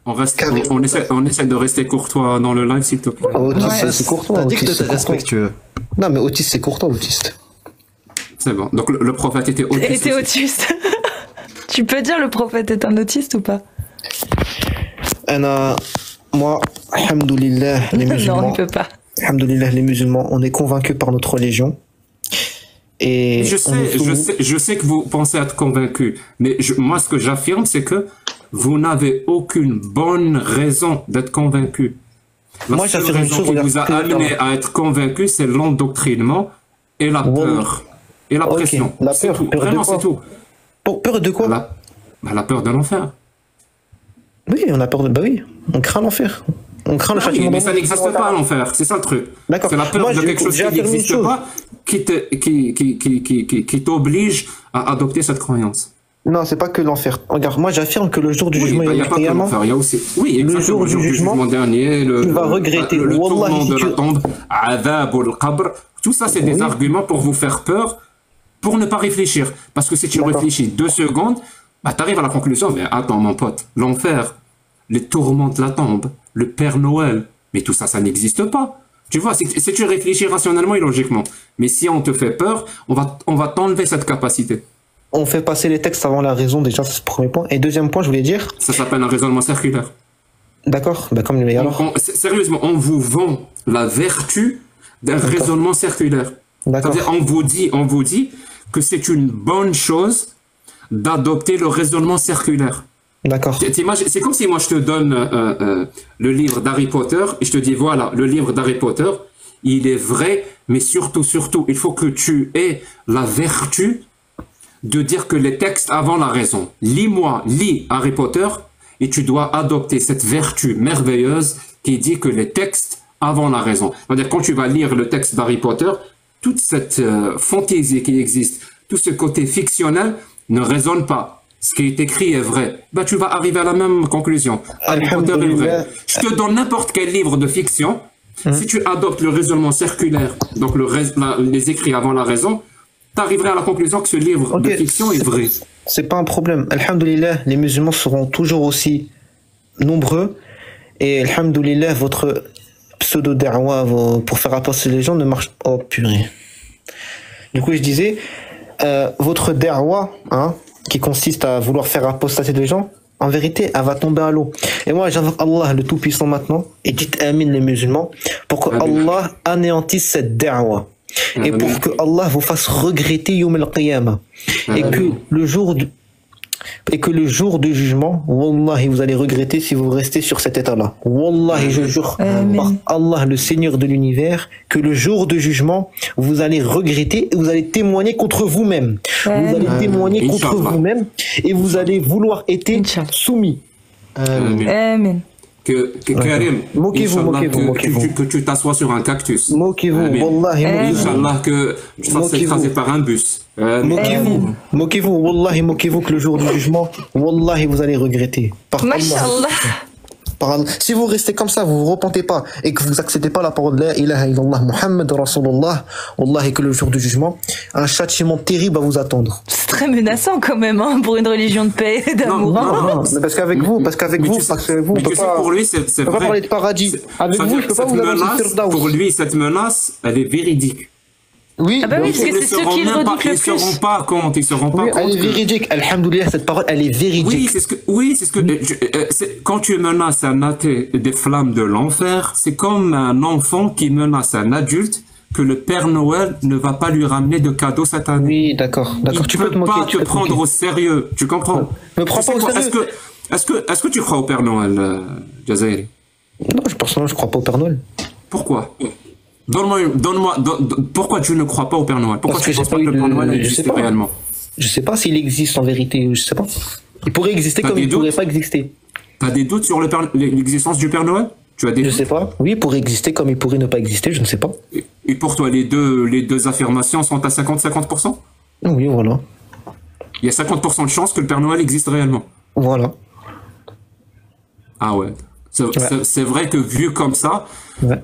Speaker 3: On essaie de rester courtois dans le live, s'il te plaît.
Speaker 2: Autiste, c'est courtois.
Speaker 5: T'as dit que t'étais respectueux.
Speaker 2: Non, mais autiste, c'est courtois, autiste.
Speaker 3: C'est bon. Donc le prophète était autiste.
Speaker 1: Était autiste. Tu peux dire le prophète est un autiste ou pas?
Speaker 2: Moi, alhamdoulilah, les musulmans.
Speaker 1: Non, on ne peut pas.
Speaker 2: Alhamdoulilah, les musulmans, on est convaincus par notre religion. Et
Speaker 3: je sais que vous pensez être convaincu, mais moi ce que j'affirme c'est que vous n'avez aucune bonne raison d'être convaincu.
Speaker 2: Moi j'affirme une chose
Speaker 3: qui vous a amené à être convaincu, c'est l'endoctrinement et la peur et la pression.
Speaker 2: La peur,
Speaker 3: vraiment c'est tout.
Speaker 2: Peur de quoi?
Speaker 3: La peur de l'enfer.
Speaker 2: Oui, on a peur de... Bah oui, on craint l'enfer. On craint le châtiment.
Speaker 3: Mais ça n'existe pas l'enfer, c'est ça le truc.
Speaker 2: D'accord.
Speaker 3: C'est la peur de quelque chose qui n'existe pas qui t'oblige à adopter cette croyance.
Speaker 2: Non, c'est pas que l'enfer. Regarde, moi j'affirme que le jour du jugement,
Speaker 3: il y a pas que l'enfer, il y a aussi. Oui,
Speaker 2: le jour du jugement
Speaker 3: dernier,
Speaker 2: tu vas regretter.
Speaker 3: Le tourment de la tombe, adab ou al-qabr, tout ça c'est des arguments pour vous faire peur, pour ne pas réfléchir. Parce que si tu réfléchis 2 secondes, bah t'arrives à la conclusion, mais attends mon pote, l'enfer, les tourments de la tombe, le Père Noël, mais tout ça, ça n'existe pas. Tu vois, si tu réfléchis rationnellement et logiquement. Mais si on te fait peur, on va t'enlever cette capacité.
Speaker 2: On fait passer les textes avant la raison, déjà, c'est le premier point. Et deuxième point, je voulais dire...
Speaker 3: Ça s'appelle un raisonnement circulaire.
Speaker 2: D'accord, bah comme les alors.
Speaker 3: Sérieusement, on vous vend la vertu d'un raisonnement circulaire. C'est-à-dire, on vous dit que c'est une bonne chose d'adopter le raisonnement circulaire.
Speaker 2: D'accord.
Speaker 3: C'est comme si moi je te donne le livre d'Harry Potter et je te dis voilà, le livre d'Harry Potter, il est vrai, mais surtout, il faut que tu aies la vertu de dire que les textes avant la raison. Lis Harry Potter et tu dois adopter cette vertu merveilleuse qui dit que les textes avant la raison. C'est-à-dire quand tu vas lire le texte d'Harry Potter, toute cette fantaisie qui existe, tout ce côté fictionnel ne résonne pas. Ce qui est écrit est vrai. Ben, tu vas arriver à la même conclusion. Harry Potter est vrai. Je te donne n'importe quel livre de fiction. Si tu adoptes le raisonnement circulaire, donc les écrits avant la raison, tu arriverais à la conclusion que ce livre de fiction est vrai.
Speaker 2: C'est pas un problème. Alhamdoulilah, les musulmans seront toujours aussi nombreux. Et alhamdoulilah, votre pseudo-da'wa pour faire avancer les gens ne marche pas. Oh purée. Du coup, je disais, votre da'wa, hein, qui consiste à vouloir faire apostater les gens, en vérité, elle va tomber à l'eau. Et moi, j'invoque Allah, le Tout-Puissant maintenant, et dites Amin les musulmans, pour que Allah anéantisse cette da'wa. Et pour que Allah vous fasse regretter Yawm al-Qiyamah. Et que le jour du jugement, Wallahi, vous allez regretter si vous restez sur cet état-là. Wallahi, je jure par Allah, le Seigneur de l'univers, que le jour du jugement, vous allez regretter et vous allez témoigner contre vous-même. Vous allez témoigner contre vous-même et vous allez vouloir être soumis.
Speaker 1: Amen.
Speaker 3: Karim,
Speaker 2: moquez-vous.
Speaker 3: Que tu t'assois sur un cactus.
Speaker 2: Moquez-vous, Wallahi.
Speaker 3: Inch'Allah, que tu fasses écraser par un bus.
Speaker 2: Moquez-vous, Wallahi, moquez-vous que le jour du jugement, Wallahi, vous allez regretter.
Speaker 1: Masha'Allah.
Speaker 2: Si vous restez comme ça, vous vous repentez pas et que vous acceptez pas la parole de la ilaha illallah Muhammad Rasulullah, Wallahi, que le jour du jugement, un châtiment terrible va vous attendre.
Speaker 1: C'est très menaçant quand même, hein, pour une religion de paix et d'amour.
Speaker 2: Non, mais parce qu'avec vous, on peut pas,
Speaker 3: pour lui, c'est vrai.
Speaker 2: parler de paradis. Avec vous, je peux pas vous annoncer Firdaus.
Speaker 3: Pour lui, cette menace, elle est véridique.
Speaker 2: Oui,
Speaker 1: ah bah oui, parce que c'est ceux qui le redoutent le plus.
Speaker 3: Ils seront pas compte,
Speaker 2: Elle est véridique. Alhamdoulilah, cette parole, elle est véridique.
Speaker 3: Oui, c'est ce que, quand tu menaces un athée des flammes de l'enfer, c'est comme un enfant qui menace un adulte que le Père Noël ne va pas lui ramener de cadeaux cette année.
Speaker 2: Oui, d'accord.
Speaker 3: Tu peux pas te prendre au sérieux. Tu comprends?
Speaker 2: Me prends pas au sérieux.
Speaker 3: Est-ce que tu crois au Père Noël, Jazairi?
Speaker 2: Non, personnellement, je crois pas au Père Noël.
Speaker 3: Pourquoi? Donne-moi, pourquoi tu ne crois pas au Père Noël? Pourquoi tu ne penses pas que le Père Noël existe réellement?
Speaker 2: Je sais pas s'il existe en vérité, je sais pas. Il pourrait exister comme il pourrait pas exister.
Speaker 3: T'as des doutes sur l'existence du Père Noël? Tu as des doutes?
Speaker 2: Je sais pas. Oui, il pourrait exister comme il pourrait ne pas exister, je ne sais pas.
Speaker 3: Et pour toi, les deux affirmations sont à 50-50%?
Speaker 2: Oui, voilà.
Speaker 3: Il y a 50% de chances que le Père Noël existe réellement.
Speaker 2: Voilà.
Speaker 3: Ah ouais. C'est vrai que vu comme ça,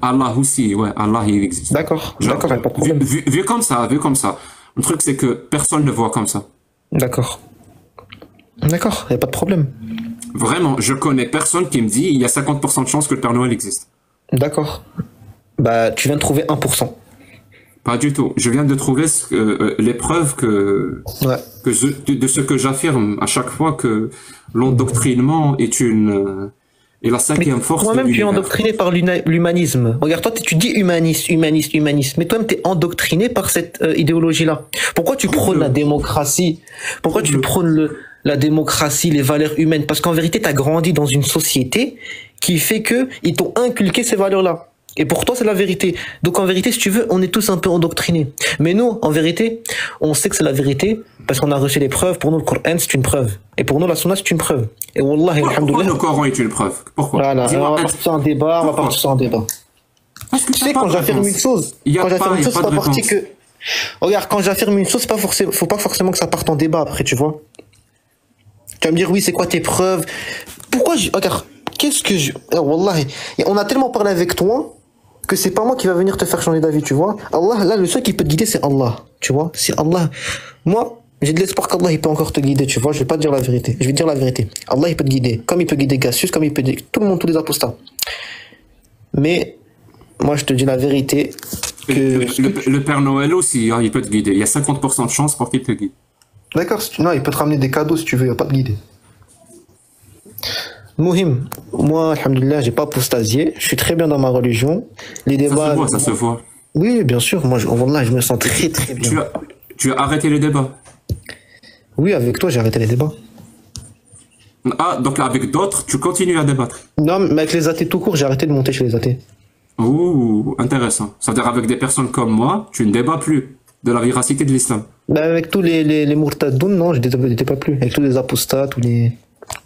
Speaker 3: Allah aussi, Allah il existe.
Speaker 2: D'accord, pas de problème.
Speaker 3: Vu comme ça. Le truc c'est que personne ne voit comme ça.
Speaker 2: D'accord, y a pas de problème.
Speaker 3: Vraiment, je connais personne qui me dit il y a 50% de chances que le Père Noël existe.
Speaker 2: D'accord. Bah, tu viens de trouver 1%.
Speaker 3: Pas du tout. Je viens de trouver les preuves de ce que j'affirme à chaque fois que l'endoctrinement est et la cinquième force.
Speaker 2: Toi-même, tu es endoctriné par l'humanisme. Regarde, toi, tu dis humaniste. Mais toi-même, tu es endoctriné par cette idéologie-là. Pourquoi tu prônes la démocratie? Pourquoi tu prônes la démocratie, les valeurs humaines? Parce qu'en vérité, tu as grandi dans une société qui fait que ils t'ont inculqué ces valeurs-là. Et pour toi, c'est la vérité. Donc, en vérité, si tu veux, on est tous un peu endoctrinés. Mais nous, en vérité, on sait que c'est la vérité parce qu'on a reçu les preuves. Pour nous, le Coran, c'est une preuve. Et pour nous, la Sunna, c'est une preuve. Et Wallah,
Speaker 3: pourquoi le Coran est une preuve? Pourquoi?
Speaker 2: Voilà, on va partir sur un débat, Tu sais, quand j'affirme une chose, c'est pas parti que... Regarde, quand j'affirme une chose, faut pas forcément que ça parte en débat après, tu vois. Tu vas me dire, oui, c'est quoi tes preuves? Pourquoi regarde, Wallah, on a tellement parlé avec toi que c'est pas moi qui va venir te faire changer d'avis, tu vois. Allah, là, le seul qui peut te guider, c'est Allah, tu vois. C'est Allah. Moi, j'ai de l'espoir qu'Allah, il peut encore te guider, tu vois. Je vais pas te dire la vérité. Je vais dire la vérité. Allah, il peut te guider. Comme il peut guider Cassius, comme il peut guider tout le monde, tous les apostats. Mais, moi, je te dis la vérité.
Speaker 3: Le Père Noël aussi, hein, il peut te guider. Il y a 50% de chance pour qu'il te guide.
Speaker 2: D'accord. Non, il peut te ramener des cadeaux si tu veux, il va pas te guider. Mohim, moi, alhamdoulilah, j'ai pas apostasié, je suis très bien dans ma religion. Les débats.
Speaker 3: Ça se voit.
Speaker 2: Oui, bien sûr, moi, je me sens très très bien.
Speaker 3: Tu as arrêté les débats?
Speaker 2: Oui, avec toi, j'ai arrêté les débats.
Speaker 3: Ah, donc avec d'autres, tu continues à débattre.
Speaker 2: Non, mais avec les athées tout court, j'ai arrêté de monter chez les athées.
Speaker 3: Ouh, intéressant. C'est-à-dire avec des personnes comme moi, tu ne débats plus de la véracité de l'islam.
Speaker 2: Bah, avec tous les Mourtadoun, non, je n'étais pas plus. Avec tous les apostats, tous les...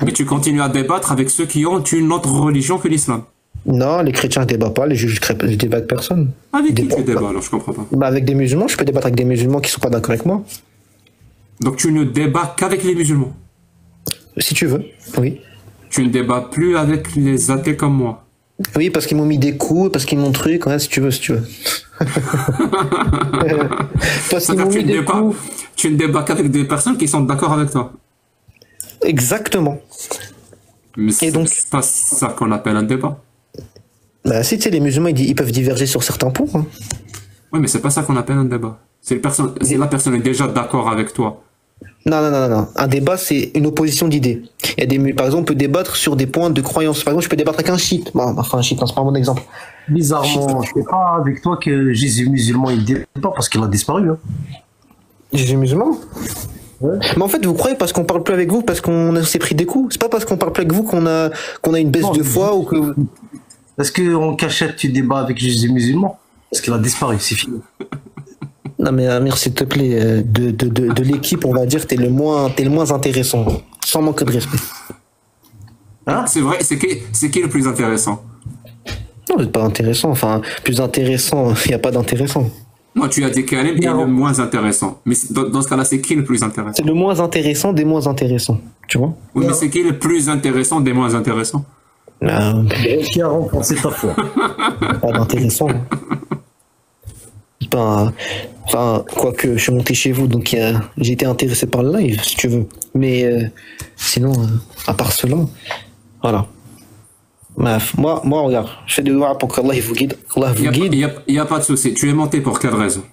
Speaker 3: Mais tu continues à débattre avec ceux qui ont une autre religion que l'islam.
Speaker 2: Non, les chrétiens, je débat pas, les juifs, je débat avec personne.
Speaker 3: Avec qui tu débats alors, je comprends pas.
Speaker 2: Bah, avec des musulmans, je peux débattre avec des musulmans qui sont pas d'accord avec moi.
Speaker 3: Donc tu ne débats qu'avec les musulmans.
Speaker 2: Si tu veux, oui.
Speaker 3: Tu ne débats plus avec les athées comme moi.
Speaker 2: Oui, parce qu'ils m'ont mis des coups, parce qu'ils m'ont truc, ouais, si tu veux. Parce qu'ils m'ont mis des coups.
Speaker 3: Tu ne débats qu'avec des personnes qui sont d'accord avec toi.
Speaker 2: Exactement.
Speaker 3: Mais c'est pas ça qu'on appelle un débat.
Speaker 2: Bah si, tu sais, les musulmans, ils peuvent diverger sur certains points. Hein.
Speaker 3: Oui, mais c'est pas ça qu'on appelle un débat. C'est la personne est déjà d'accord avec toi.
Speaker 2: Non. Un débat, c'est une opposition d'idées. Par exemple, on peut débattre sur des points de croyance. Par exemple, je peux débattre avec un chiite. Enfin, un chiite, c'est pas un bon exemple.
Speaker 5: Bizarrement, je sais pas avec toi que Jésus musulman, il débat parce qu'il a disparu. Hein.
Speaker 2: Jésus musulman? Ouais. Mais en fait, vous croyez parce qu'on parle plus avec vous, parce qu'on s'est pris des coups? C'est pas parce qu'on parle plus avec vous qu'on a une baisse de foi ou que...
Speaker 5: Est-ce qu'en cachette, tu débats avec Jésus musulman? Parce qu'il a disparu, c'est fini.
Speaker 2: Non mais Amir, s'il te plaît, de l'équipe, on va dire, t'es le moins intéressant, sans manque de respect.
Speaker 3: Hein? C'est vrai, c'est qui le plus intéressant?
Speaker 2: Non, c'est pas intéressant, enfin, plus intéressant, il n'y a pas d'intéressant.
Speaker 3: Non, tu as dit Karim est le moins intéressant. Mais dans ce cas-là, c'est qui le plus intéressant?
Speaker 2: C'est le moins intéressant des moins intéressants, tu vois?
Speaker 3: Oui, mais c'est qui le plus intéressant des moins intéressants?
Speaker 5: Qui a renforcé ta foi?
Speaker 2: Pas d'intéressant. Enfin, quoique, je suis monté chez vous, donc j'ai été intéressé par le live, si tu veux. Mais sinon, à part cela, voilà. Bref, moi, regarde, je fais des doigts pour qu'Allah vous guide.
Speaker 3: Il n'y a pas de souci. Tu es monté pour quelle raison?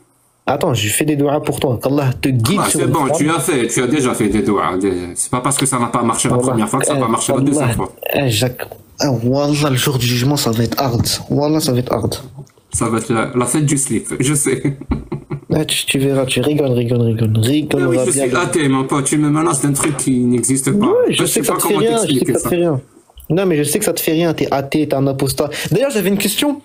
Speaker 2: Attends, je fais des doigts pour toi, qu'Allah te guide.
Speaker 3: Ah, c'est bon, tu as déjà fait des doigts. C'est pas parce que ça n'a pas marché la première fois que ça va marcher la deuxième fois.
Speaker 2: Jacques, Wallah, le jour du jugement, ça va être hard. Wallah, ça va être hard.
Speaker 3: Ça va être la fête du slip, je sais.
Speaker 2: Tu verras, tu rigoles.
Speaker 3: Oui, je suis athée, mon pote. Tu me menaces d'un truc qui n'existe pas.
Speaker 2: Oui, je sais que ça te fait rien. Non, mais je sais que ça te fait rien. T'es athée, t'es un apostat. D'ailleurs, j'avais une question.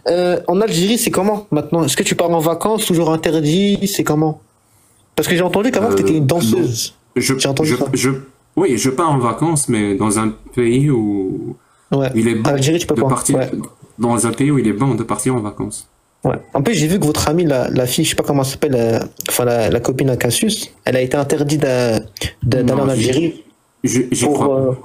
Speaker 2: En Algérie, c'est comment maintenant? Est-ce que tu pars en vacances, toujours interdit? C'est comment? Parce que j'ai entendu qu'avant, t'étais une danseuse. J'ai entendu ça.
Speaker 3: Oui, je pars en vacances, mais dans un pays où il est bon
Speaker 2: Algérie, tu peux
Speaker 3: de
Speaker 2: pas.
Speaker 3: partir. Ouais. Dans un pays où il est bon de partir en vacances.
Speaker 2: Ouais. En plus, j'ai vu que votre amie, la fille, je sais pas comment elle s'appelle, la copine à Cassius, elle a été interdite d'aller en Algérie.
Speaker 3: J'y crois.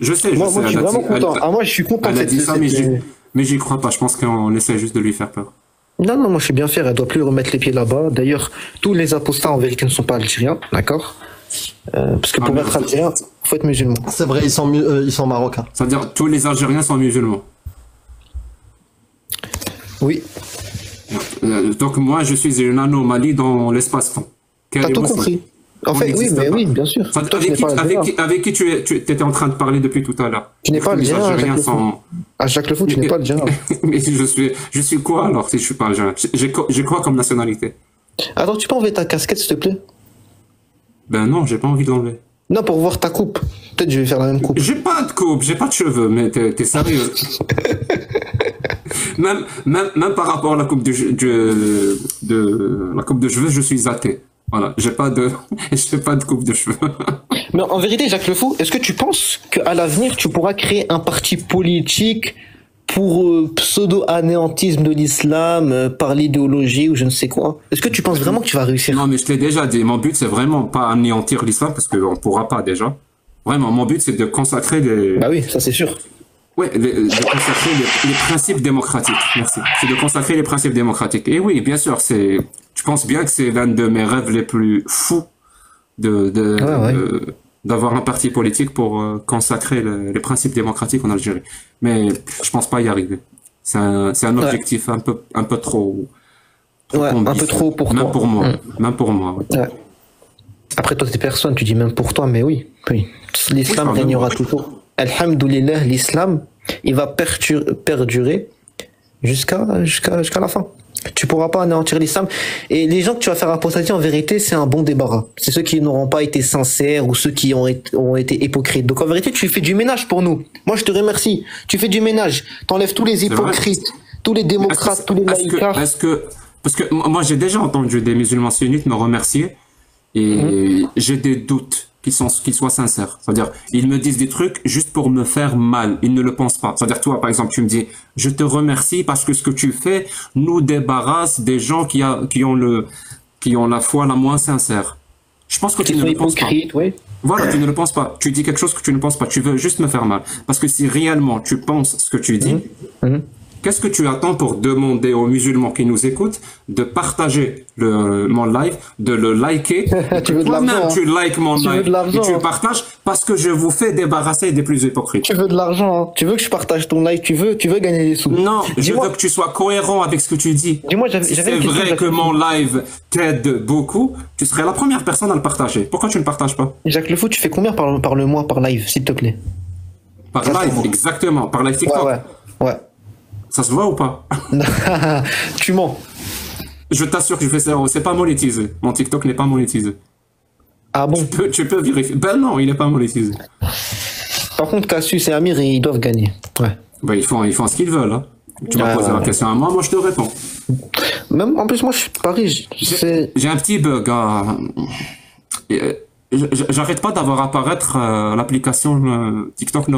Speaker 3: Je sais.
Speaker 2: Moi, je suis vraiment content. Moi, je suis content.
Speaker 3: Elle a dit ça, mais j'y crois pas. Je pense qu'on essaie juste de lui faire peur.
Speaker 2: Non, moi, je suis bien fier. Elle doit plus remettre les pieds là-bas. D'ailleurs, tous les apostats, en vérité, ne sont pas algériens, d'accord? Parce que pour être algérien, il faut être musulman.
Speaker 5: C'est vrai, ils sont marocains.
Speaker 3: C'est-à-dire, tous les Algériens sont musulmans.
Speaker 2: Oui.
Speaker 3: Donc moi, je suis une anomalie dans l'espace-temps.
Speaker 2: T'as tout compris. En fait, oui, bien sûr.
Speaker 3: Avec qui tu étais en train de parler depuis tout à l'heure?
Speaker 2: Tu n'es pas algérien. À Jacques Le Fou, tu n'es pas algérien.
Speaker 3: Mais je suis quoi alors si je suis pas algérien? J'ai quoi comme nationalité?
Speaker 2: Attends, tu peux enlever ta casquette, s'il te plaît?
Speaker 3: Ben non, j'ai pas envie de l'enlever.
Speaker 2: Non, pour voir ta coupe. Peut-être je vais faire la même coupe.
Speaker 3: J'ai pas de coupe, j'ai pas de cheveux, mais t'es sérieux? même par rapport à la coupe de cheveux, je suis athée. Voilà, j'ai pas de coupe de cheveux.
Speaker 2: Mais en vérité, Jacques Le Fou, est-ce que tu penses qu'à l'avenir, tu pourras créer un parti politique pour pseudo-anéantisme de l'islam par l'idéologie ou je ne sais quoi? Est-ce que tu penses vraiment que tu vas réussir?
Speaker 3: Non, mais je t'ai déjà dit, mon but c'est vraiment pas anéantir l'islam parce qu'on pourra pas déjà. Vraiment, mon but c'est de consacrer les...
Speaker 2: Bah oui, ça c'est sûr.
Speaker 3: Ouais, de consacrer les principes démocratiques. Merci. C'est de consacrer les principes démocratiques. Et oui, bien sûr, je pense bien que c'est l'un de mes rêves les plus fous d'avoir un parti politique pour consacrer les principes démocratiques en Algérie. Mais je pense pas y arriver. C'est un objectif un peu trop
Speaker 2: ambitieux. Un peu trop pour toi.
Speaker 3: Même pour moi.
Speaker 2: Ouais. Après toi, t'es personne, tu dis même pour toi, mais oui. L'islam régnera toujours. Alhamdoulilah, l'islam, il va perdurer jusqu'à la fin. Tu pourras pas anéantir l'islam. Et les gens que tu vas faire apostasie, en vérité, c'est un bon débarras. C'est ceux qui n'auront pas été sincères ou ceux qui ont été hypocrites. Donc en vérité, tu fais du ménage pour nous. Moi, je te remercie. Tu fais du ménage. T'enlèves tous les hypocrites, tous les démocrates, tous les laïcards.
Speaker 3: Parce que moi, j'ai déjà entendu des musulmans sunnites me remercier et j'ai des doutes qu'ils soient sincères. C'est-à-dire, ils me disent des trucs juste pour me faire mal. Ils ne le pensent pas. C'est-à-dire, toi, par exemple, tu me dis, je te remercie parce que ce que tu fais nous débarrasse des gens qui ont la foi la moins sincère. Je pense que tu ne le penses pas.
Speaker 2: Oui.
Speaker 3: Voilà, tu ne le penses pas. Tu dis quelque chose que tu ne penses pas. Tu veux juste me faire mal. Parce que si réellement tu penses ce que tu dis, qu'est-ce que tu attends pour demander aux musulmans qui nous écoutent de partager mon live, de le liker?
Speaker 2: Tu veux de l'argent,
Speaker 3: tu likes mon live et tu le partages parce que je vous fais débarrasser des plus hypocrites.
Speaker 2: Tu veux de l'argent, hein. Tu veux que je partage ton live, tu veux gagner des sous.
Speaker 3: Non, je veux que tu sois cohérent avec ce que tu dis.
Speaker 2: Dis-moi,
Speaker 3: si c'est vrai que mon live t'aide beaucoup, tu serais la première personne à le partager. Pourquoi tu ne partages pas?
Speaker 2: Jacques Le Fou, tu fais combien par le mois par live, s'il te plaît?
Speaker 3: Par live, exactement. Par live TikTok.
Speaker 2: Ouais.
Speaker 3: Ça se voit ou pas?
Speaker 2: Tu mens.
Speaker 3: Je t'assure que je fais ça. C'est pas monétisé. Mon TikTok n'est pas monétisé.
Speaker 2: Ah bon?
Speaker 3: Tu peux vérifier. Ben non, il n'est pas monétisé.
Speaker 2: Par contre, Cassius et Amir, ils doivent gagner. Ouais.
Speaker 3: Ben, ils font ce qu'ils veulent. Hein. Tu vas poser la question à moi je te réponds.
Speaker 2: Même, en plus, moi, je suis Paris.
Speaker 3: J'ai un petit bug. J'arrête pas d'avoir apparaître l'application TikTok ne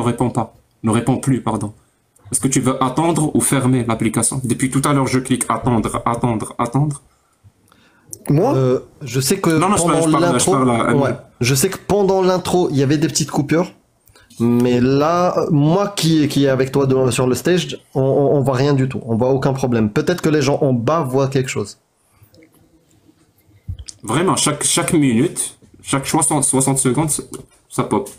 Speaker 3: répond plus, pardon. Est-ce que tu veux attendre ou fermer l'application? Depuis tout à l'heure, je clique attendre.
Speaker 2: Moi
Speaker 6: je sais que
Speaker 3: non,
Speaker 6: pendant l'intro, je sais que pendant l'intro, il y avait des petites coupures. Mais là, moi qui est avec toi sur le stage, on voit rien du tout. On voit aucun problème. Peut-être que les gens en bas voient quelque chose.
Speaker 3: Vraiment, chaque minute, chaque 60 secondes, ça pop.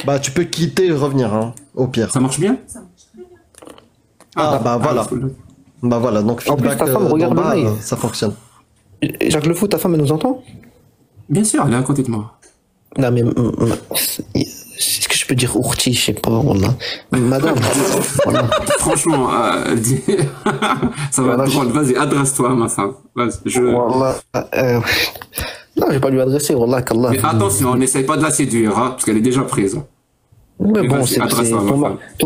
Speaker 6: Bah, tu peux quitter et revenir, hein, au pire.
Speaker 3: Ça marche bien?
Speaker 6: Bah voilà, donc feedback,
Speaker 2: ta femme regarde
Speaker 6: bas,
Speaker 2: le live.
Speaker 6: ça fonctionne.
Speaker 2: Jacques Le Fou, ta femme, elle nous entend?
Speaker 3: Bien sûr, elle est à côté de moi.
Speaker 2: Non, mais est-ce que je peux dire ourti? Je sais pas, voilà. Madame, voilà.
Speaker 3: Franchement, ça va être drôle. Vas-y, adresse-toi à ma femme. Vas-y,
Speaker 2: Voilà, non, je vais pas lui adresser, wallah, qu'Allah.
Speaker 3: Mais attention, on n'essaye pas de la séduire, hein, parce qu'elle est déjà prise.
Speaker 2: Mais bon,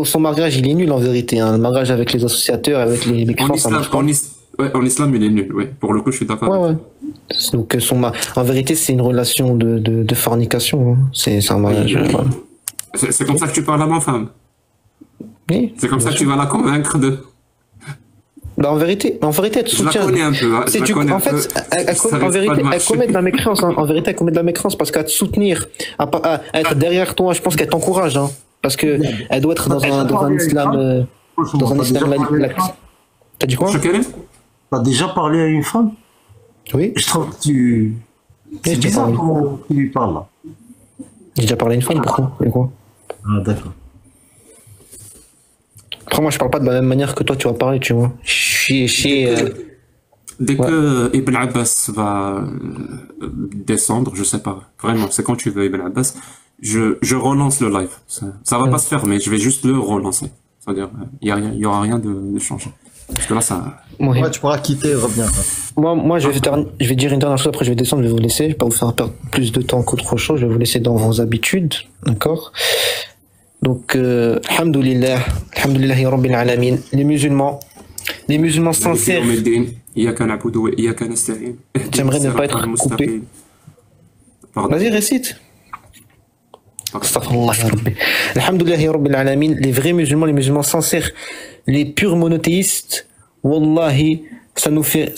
Speaker 2: son mariage, il est nul en vérité. Hein. Le mariage avec les associateurs, avec les mécréants, ça marche pas.
Speaker 3: En islam, il est nul, ouais. Pour le coup, je suis d'accord.
Speaker 2: Ouais. Donc, en vérité, c'est une relation de fornication. Hein. C'est un mariage.
Speaker 3: Oui. C'est comme ça que tu parles à ma femme.
Speaker 2: Oui.
Speaker 3: C'est comme ça que tu vas la convaincre de.
Speaker 2: Bah en vérité, elle te soutient.
Speaker 3: Je la connais un peu.
Speaker 2: En fait, en vérité, elle commet de la mécréance. Hein. En vérité, elle commet de la mécréance parce qu'à te soutenir, à être derrière toi, je pense qu'elle t'encourage. Hein. Parce que elle doit être dans un islam. T'as dit quoi?
Speaker 5: T'as déjà parlé à une femme?
Speaker 2: Oui.
Speaker 5: Je trouve que tu. C'est bizarre comment tu lui parles là.
Speaker 2: J'ai déjà parlé à une femme, pourquoi?
Speaker 5: Ah, d'accord.
Speaker 2: Après, moi, je parle pas de la même manière que toi, tu vas parler, tu vois.
Speaker 3: Dès que Ibn Abbas va descendre, je sais pas, vraiment, c'est quand tu veux, Ibn Abbas, je relance le live. Ça va pas se fermer, je vais juste le relancer. C'est-à-dire, il y aura rien de changé. Parce que là, ça.
Speaker 6: Ouais, tu pourras quitter et revenir.
Speaker 2: Moi, je vais dire une dernière chose, après je vais descendre, je vais vous laisser. Je vais pas vous faire perdre plus de temps qu'autre chose, je vais vous laisser dans vos habitudes, d'accord? Donc, alhamdoulilah ya rabbil alamin, les musulmans sincères. J'aimerais ne pas être coupé. Vas-y, récite. Alhamdoulilah ya rabbil alamin, les vrais musulmans, les musulmans sincères, les purs monothéistes, wallahi, ça nous fait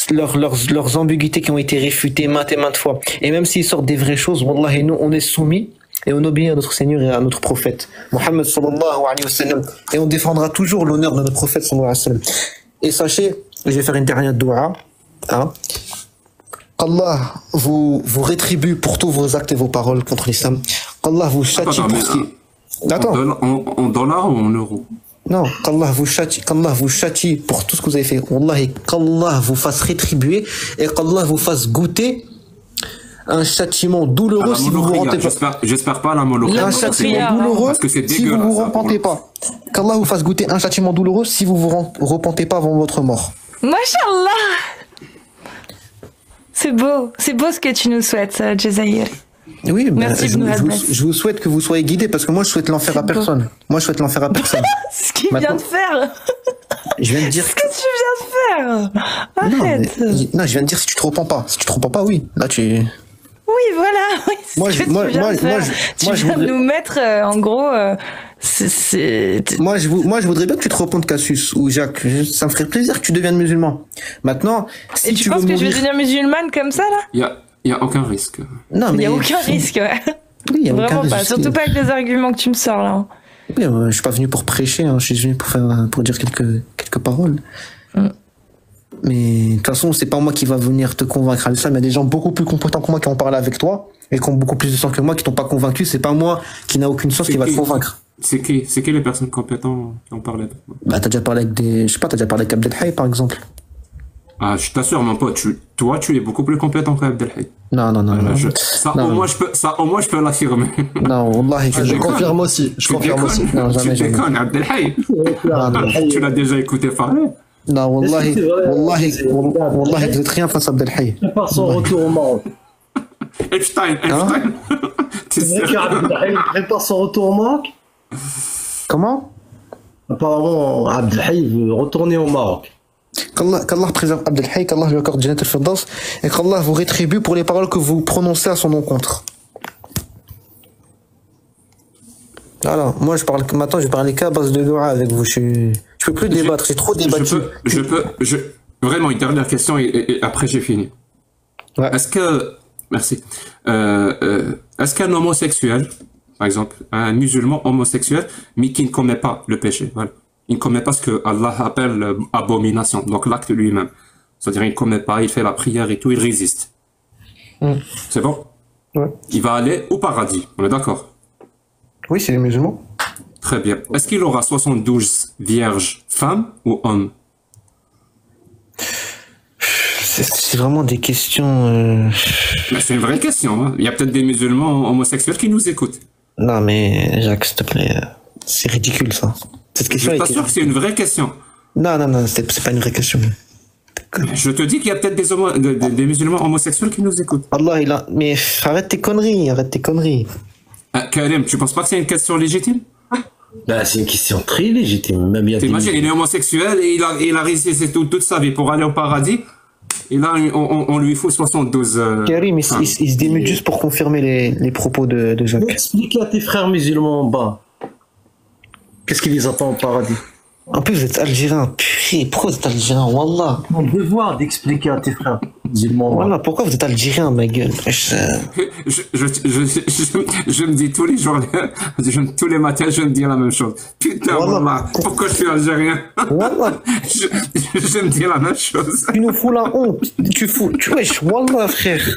Speaker 2: leurs ambiguïtés qui ont été réfutées maintes et maintes fois. Et même s'ils sortent des vraies choses, wallahi, nous, on est soumis et on obéit à notre Seigneur et à notre prophète, Mohammed sallallahu alayhi wa sallam. Et on défendra toujours l'honneur de notre prophète sallallahu alayhi wa sallam. Et sachez, je vais faire une dernière dua, hein, qu'Allah vous rétribue pour tous vos actes et vos paroles contre l'islam. Qu'Allah vous châtie pour ce qui... Attends.
Speaker 3: En dollars ou en euros?
Speaker 2: Non, qu'Allah vous châtie pour tout ce que vous avez fait. Wallahi, qu'Allah vous fasse rétribuer et qu'Allah vous fasse goûter un châtiment douloureux si vous vous repentez pas.
Speaker 3: J'espère pas la molochia.
Speaker 2: Un châtiment douloureux si vous vous repentez pas. Qu'Allah vous fasse goûter un châtiment douloureux si vous vous repentez pas avant votre mort.
Speaker 1: Mashallah. C'est beau ce que tu nous souhaites, Jazair.
Speaker 2: Oui,
Speaker 1: merci
Speaker 2: je vous souhaite que vous soyez guidés parce que moi je souhaite l'enfer à personne. Moi je souhaite l'enfer à personne.
Speaker 1: Ce qu'il vient de faire.
Speaker 2: Je viens de dire
Speaker 1: ce que tu viens de faire. Arrête.
Speaker 2: Non, je viens de dire si tu te repens pas. Si tu te repens pas, oui. Là tu.
Speaker 1: Oui, voilà. Oui,
Speaker 2: moi, je
Speaker 1: viens de nous mettre en gros.
Speaker 2: Moi, je voudrais bien que tu te repentes, Cassius ou Jacques. Ça me ferait plaisir que tu deviennes musulman. Maintenant, si
Speaker 1: et tu penses que je vais devenir musulmane comme ça là?
Speaker 3: Il y a aucun risque.
Speaker 2: Non,
Speaker 1: mais il y a aucun risque. Ouais.
Speaker 2: Oui, y a
Speaker 1: vraiment
Speaker 2: aucun
Speaker 1: pas.
Speaker 2: risque.
Speaker 1: Surtout pas avec les arguments que tu me sors là.
Speaker 2: Oui, je suis pas venu pour prêcher. Hein. Je suis venu pour dire quelques paroles. Mais de toute façon, c'est pas moi qui va venir te convaincre à l'islam. Il y a des gens beaucoup plus compétents que moi qui ont parlé avec toi et qui ont beaucoup plus de sens que moi qui t'ont pas convaincu. C'est pas moi qui n'a aucune sens qui va te convaincre.
Speaker 3: C'est qui les personnes compétentes qui ont parlé avec moi?
Speaker 2: Bah, t'as déjà parlé avec t'as déjà parlé avec Abdelhaï par exemple.
Speaker 3: Ah, je t'assure, mon pote, toi, tu es beaucoup plus compétent qu'Abdelhaï.
Speaker 2: Non.
Speaker 3: Au moins, je peux l'affirmer.
Speaker 2: Non, wallahi,
Speaker 6: je confirme aussi. Je confirme aussi.
Speaker 2: Non, jamais.
Speaker 3: Tu déconnes, Abdelhaï. Tu l'as déjà écouté parler?
Speaker 2: Non, wallahi, vous êtes rien face à Abdelhaï.
Speaker 5: Prépare son retour au Maroc.
Speaker 3: Epstein.
Speaker 5: C'est vrai qu'Abdelhaï prépare son retour au Maroc?
Speaker 2: Comment?
Speaker 5: Apparemment, Abdelhaï veut retourner au Maroc.
Speaker 2: Qu'Allah préserve Abdelhaï, qu'Allah lui accorde Jannat al-Firdaus et qu'Allah vous rétribue pour les paroles que vous prononcez à son encontre. Voilà, moi maintenant je parle qu'à base de dua avec vous. Je peux plus débattre, j'ai trop débattu.
Speaker 3: Vraiment, une dernière question et après j'ai fini.
Speaker 2: Ouais.
Speaker 3: Merci. Est-ce qu'un homosexuel, par exemple, un musulman homosexuel, mais qui ne commet pas le péché, voilà. Il ne commet pas ce que Allah appelle abomination, donc l'acte lui-même. C'est-à-dire, il ne commet pas, il fait la prière et tout, il résiste. C'est bon?
Speaker 2: Ouais.
Speaker 3: Il va aller au paradis, on est d'accord?
Speaker 2: Oui, c'est les musulmans.
Speaker 3: Très bien. Est-ce qu'il aura 72 vierges, femmes ou hommes?
Speaker 2: C'est vraiment des questions...
Speaker 3: C'est une vraie question. Hein. Il y a peut-être des musulmans homosexuels qui nous écoutent.
Speaker 2: Non, mais Jacques, s'il te plaît, c'est ridicule ça. Cette question
Speaker 3: je suis pas sûr que c'est une vraie question.
Speaker 2: Non, c'est pas une vraie question.
Speaker 3: Je te dis qu'il y a peut-être des musulmans homosexuels qui nous écoutent.
Speaker 2: Allah, mais arrête tes conneries.
Speaker 3: Karim, tu penses pas que c'est une question légitime?
Speaker 5: Ben, c'est une question très légitime.
Speaker 3: T'imagines, il est homosexuel et il a résisté toute sa vie pour aller au paradis. Et là, on lui faut 72...
Speaker 2: Karim, il se démute juste pour confirmer les propos de Jacques.
Speaker 5: Explique à tes frères musulmans en bas. Qu'est-ce qui les attend au paradis?
Speaker 2: En plus, vous êtes algérien. Purée, pourquoi vous êtes algérien? Wallah.
Speaker 5: Mon devoir d'expliquer à tes frères musulmans.
Speaker 2: Wallah, pourquoi vous êtes algérien, ma gueule?
Speaker 3: Je me dis tous les jours, tous les matins, je me dis la même chose. Putain, Wallah, pourquoi je suis algérien?
Speaker 2: Wallah.
Speaker 3: je me dis la même chose.
Speaker 2: Tu nous fous la honte. Wesh, Wallah, frère.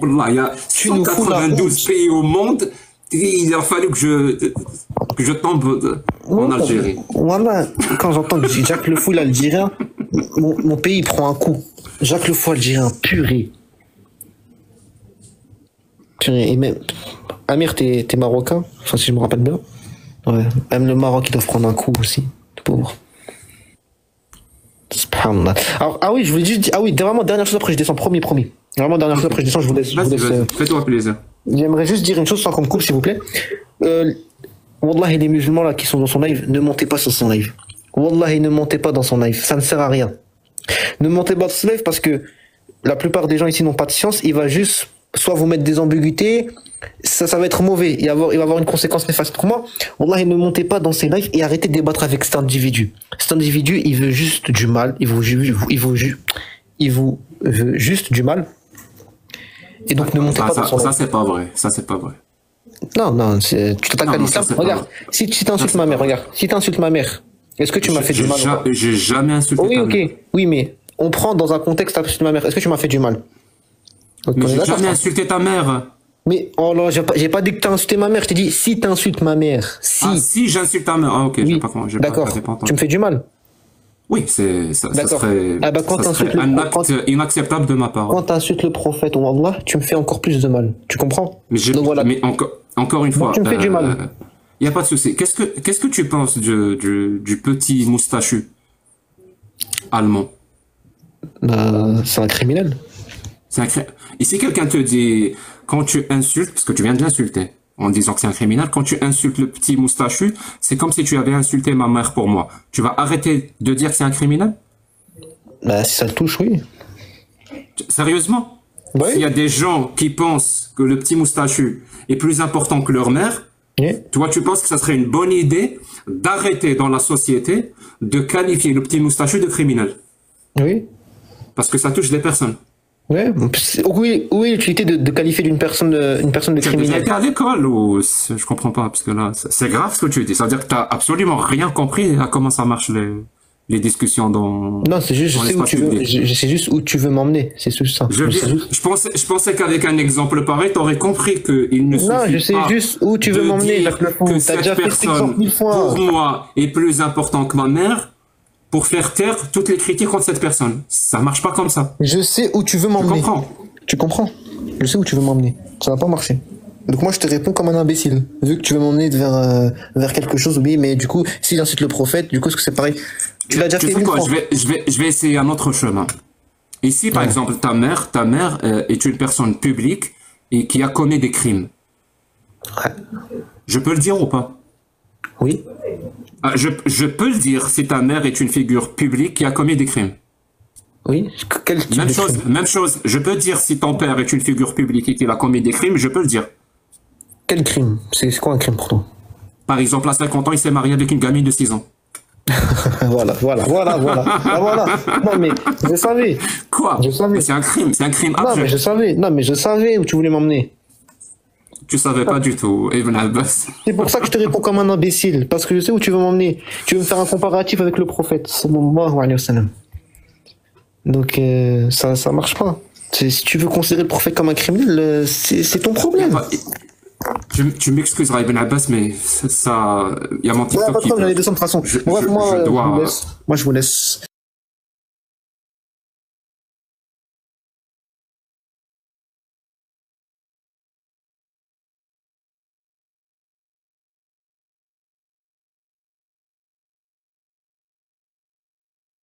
Speaker 3: Wallah, il y a 192 pays au monde. Il a fallu que je tombe en Algérie.
Speaker 2: Voilà, quand j'entends que Jacques Le Fou l'Algérien, mon pays prend un coup. Jacques Le Fou algérien, purée. Et même, Amir, t'es marocain, enfin si je me rappelle bien. Ouais, même le Maroc, il doit prendre un coup aussi, le pauvre. Alors, oui, je voulais juste dire, vraiment, dernière chose après je descends, promis. Vraiment, dernière chose après je descends, je vous laisse.
Speaker 3: Fais-toi plaisir.
Speaker 2: J'aimerais juste dire une chose sans qu'on me coupe, s'il vous plaît. Wallahi, les musulmans là qui sont dans son live, ne montez pas sur son live. Wallahi, ne montez pas dans son live, ça ne sert à rien. Ne montez pas dans son live parce que la plupart des gens ici n'ont pas de science, il va juste soit vous mettre des ambiguïtés, ça va être mauvais, il va avoir une conséquence néfaste pour moi. Wallahi, ne montez pas dans ses lives et arrêtez de débattre avec cet individu. Cet individu, il veut juste du mal, il vous veut juste du mal. Et donc ne montez pas dans son live.
Speaker 3: Ça c'est pas vrai,
Speaker 2: Non, tu t'attaques à l'islam. Regarde, si tu insultes ma mère, est-ce que tu m'as fait du mal?
Speaker 3: J'ai jamais insulté ta mère.
Speaker 2: Oui, oui, mais on prend dans un contexte insulter ma mère. Est-ce que tu m'as fait du mal?
Speaker 3: Mais j'ai jamais insulté ta mère.
Speaker 2: Mais oh là, j'ai pas dit que t'as insulté ma mère. Je t'ai dit si t'insultes ma mère.
Speaker 3: Si j'insulte ta mère. Ah ok,
Speaker 2: oui. D'accord. Tu me fais du mal.
Speaker 3: Oui, ça serait un acte inacceptable de ma part.
Speaker 2: Quand tu insultes le prophète ou Allah, tu me fais encore plus de mal. Tu comprends?
Speaker 3: Mais encore une fois.
Speaker 2: Donc, tu me fais du mal.
Speaker 3: Il n'y a pas de souci. Qu'est-ce que tu penses du petit moustachu allemand?
Speaker 2: C'est un criminel.
Speaker 3: Et si quelqu'un te dit, quand tu insultes, parce que tu viens de l'insulter, en disant que c'est un criminel, quand tu insultes le petit moustachu, c'est comme si tu avais insulté ma mère pour moi. Tu vas arrêter de dire que c'est un criminel?
Speaker 2: Si ça le touche, oui.
Speaker 3: Sérieusement?
Speaker 2: Oui.
Speaker 3: S'il y a des gens qui pensent que le petit moustachu est plus important que leur mère, toi, tu penses que ça serait une bonne idée d'arrêter dans la société de qualifier le petit moustachu de criminel?
Speaker 2: Oui.
Speaker 3: Parce que ça touche des personnes.
Speaker 2: Ouais. Oui, l'utilité de qualifier une personne de
Speaker 3: Tu as
Speaker 2: criminel.
Speaker 3: été à l'école ou je comprends pas parce que là c'est grave ce que tu dis. Ça veut dire que t'as absolument rien compris à comment ça marche les discussions dans.
Speaker 2: Non, c'est juste je sais juste où tu veux m'emmener. C'est juste ça.
Speaker 3: Je pensais qu'avec un exemple pareil, t'aurais compris que il ne suffit pas.
Speaker 2: Non, je sais juste où tu veux m'emmener.
Speaker 3: Que cette personne pour moi est plus important que ma mère. Pour faire taire toutes les critiques contre cette personne. Ça marche pas comme ça.
Speaker 2: Je sais où tu veux m'emmener. Tu comprends? Je sais où tu veux m'emmener. Ça va pas marcher. Donc moi je te réponds comme un imbécile. Vu que tu veux m'emmener vers quelque chose, oui, mais du coup, s'il insulte le prophète, du coup, est-ce que c'est pareil? Tu l'as déjà fait une fois.
Speaker 3: Je vais essayer un autre chemin. Ici, par exemple, ta mère est une personne publique et qui a commis des crimes.
Speaker 2: Ouais.
Speaker 3: Je peux le dire ou pas?
Speaker 2: Oui.
Speaker 3: Je peux le dire si ta mère est une figure publique qui a commis des crimes.
Speaker 2: Oui. Quel type de crime?
Speaker 3: Même chose. Je peux dire si ton père est une figure publique et qu'il a commis des crimes, je peux le dire.
Speaker 2: Quel crime? C'est quoi un crime pour toi?
Speaker 3: Par exemple, à 50 ans, il s'est marié avec une gamine de 6 ans.
Speaker 2: Voilà. Non mais, je savais.
Speaker 3: Quoi?
Speaker 2: Je savais.
Speaker 3: C'est un crime abject.
Speaker 2: Non mais je savais où tu voulais m'emmener.
Speaker 3: Tu savais pas du tout, Ibn Abbas.
Speaker 2: C'est pour ça que je te réponds comme un imbécile, parce que je sais où tu veux m'emmener. Tu veux me faire un comparatif avec le prophète, sallallahu alayhi wa sallam. Donc ça marche pas. Si tu veux considérer le prophète comme un criminel, c'est ton problème.
Speaker 3: Tu m'excuseras Ibn Abbas, mais ça, il y a mon TikTok.
Speaker 2: Ouais, pas de problème, j'allais descendre de toute façon. Moi je vous laisse.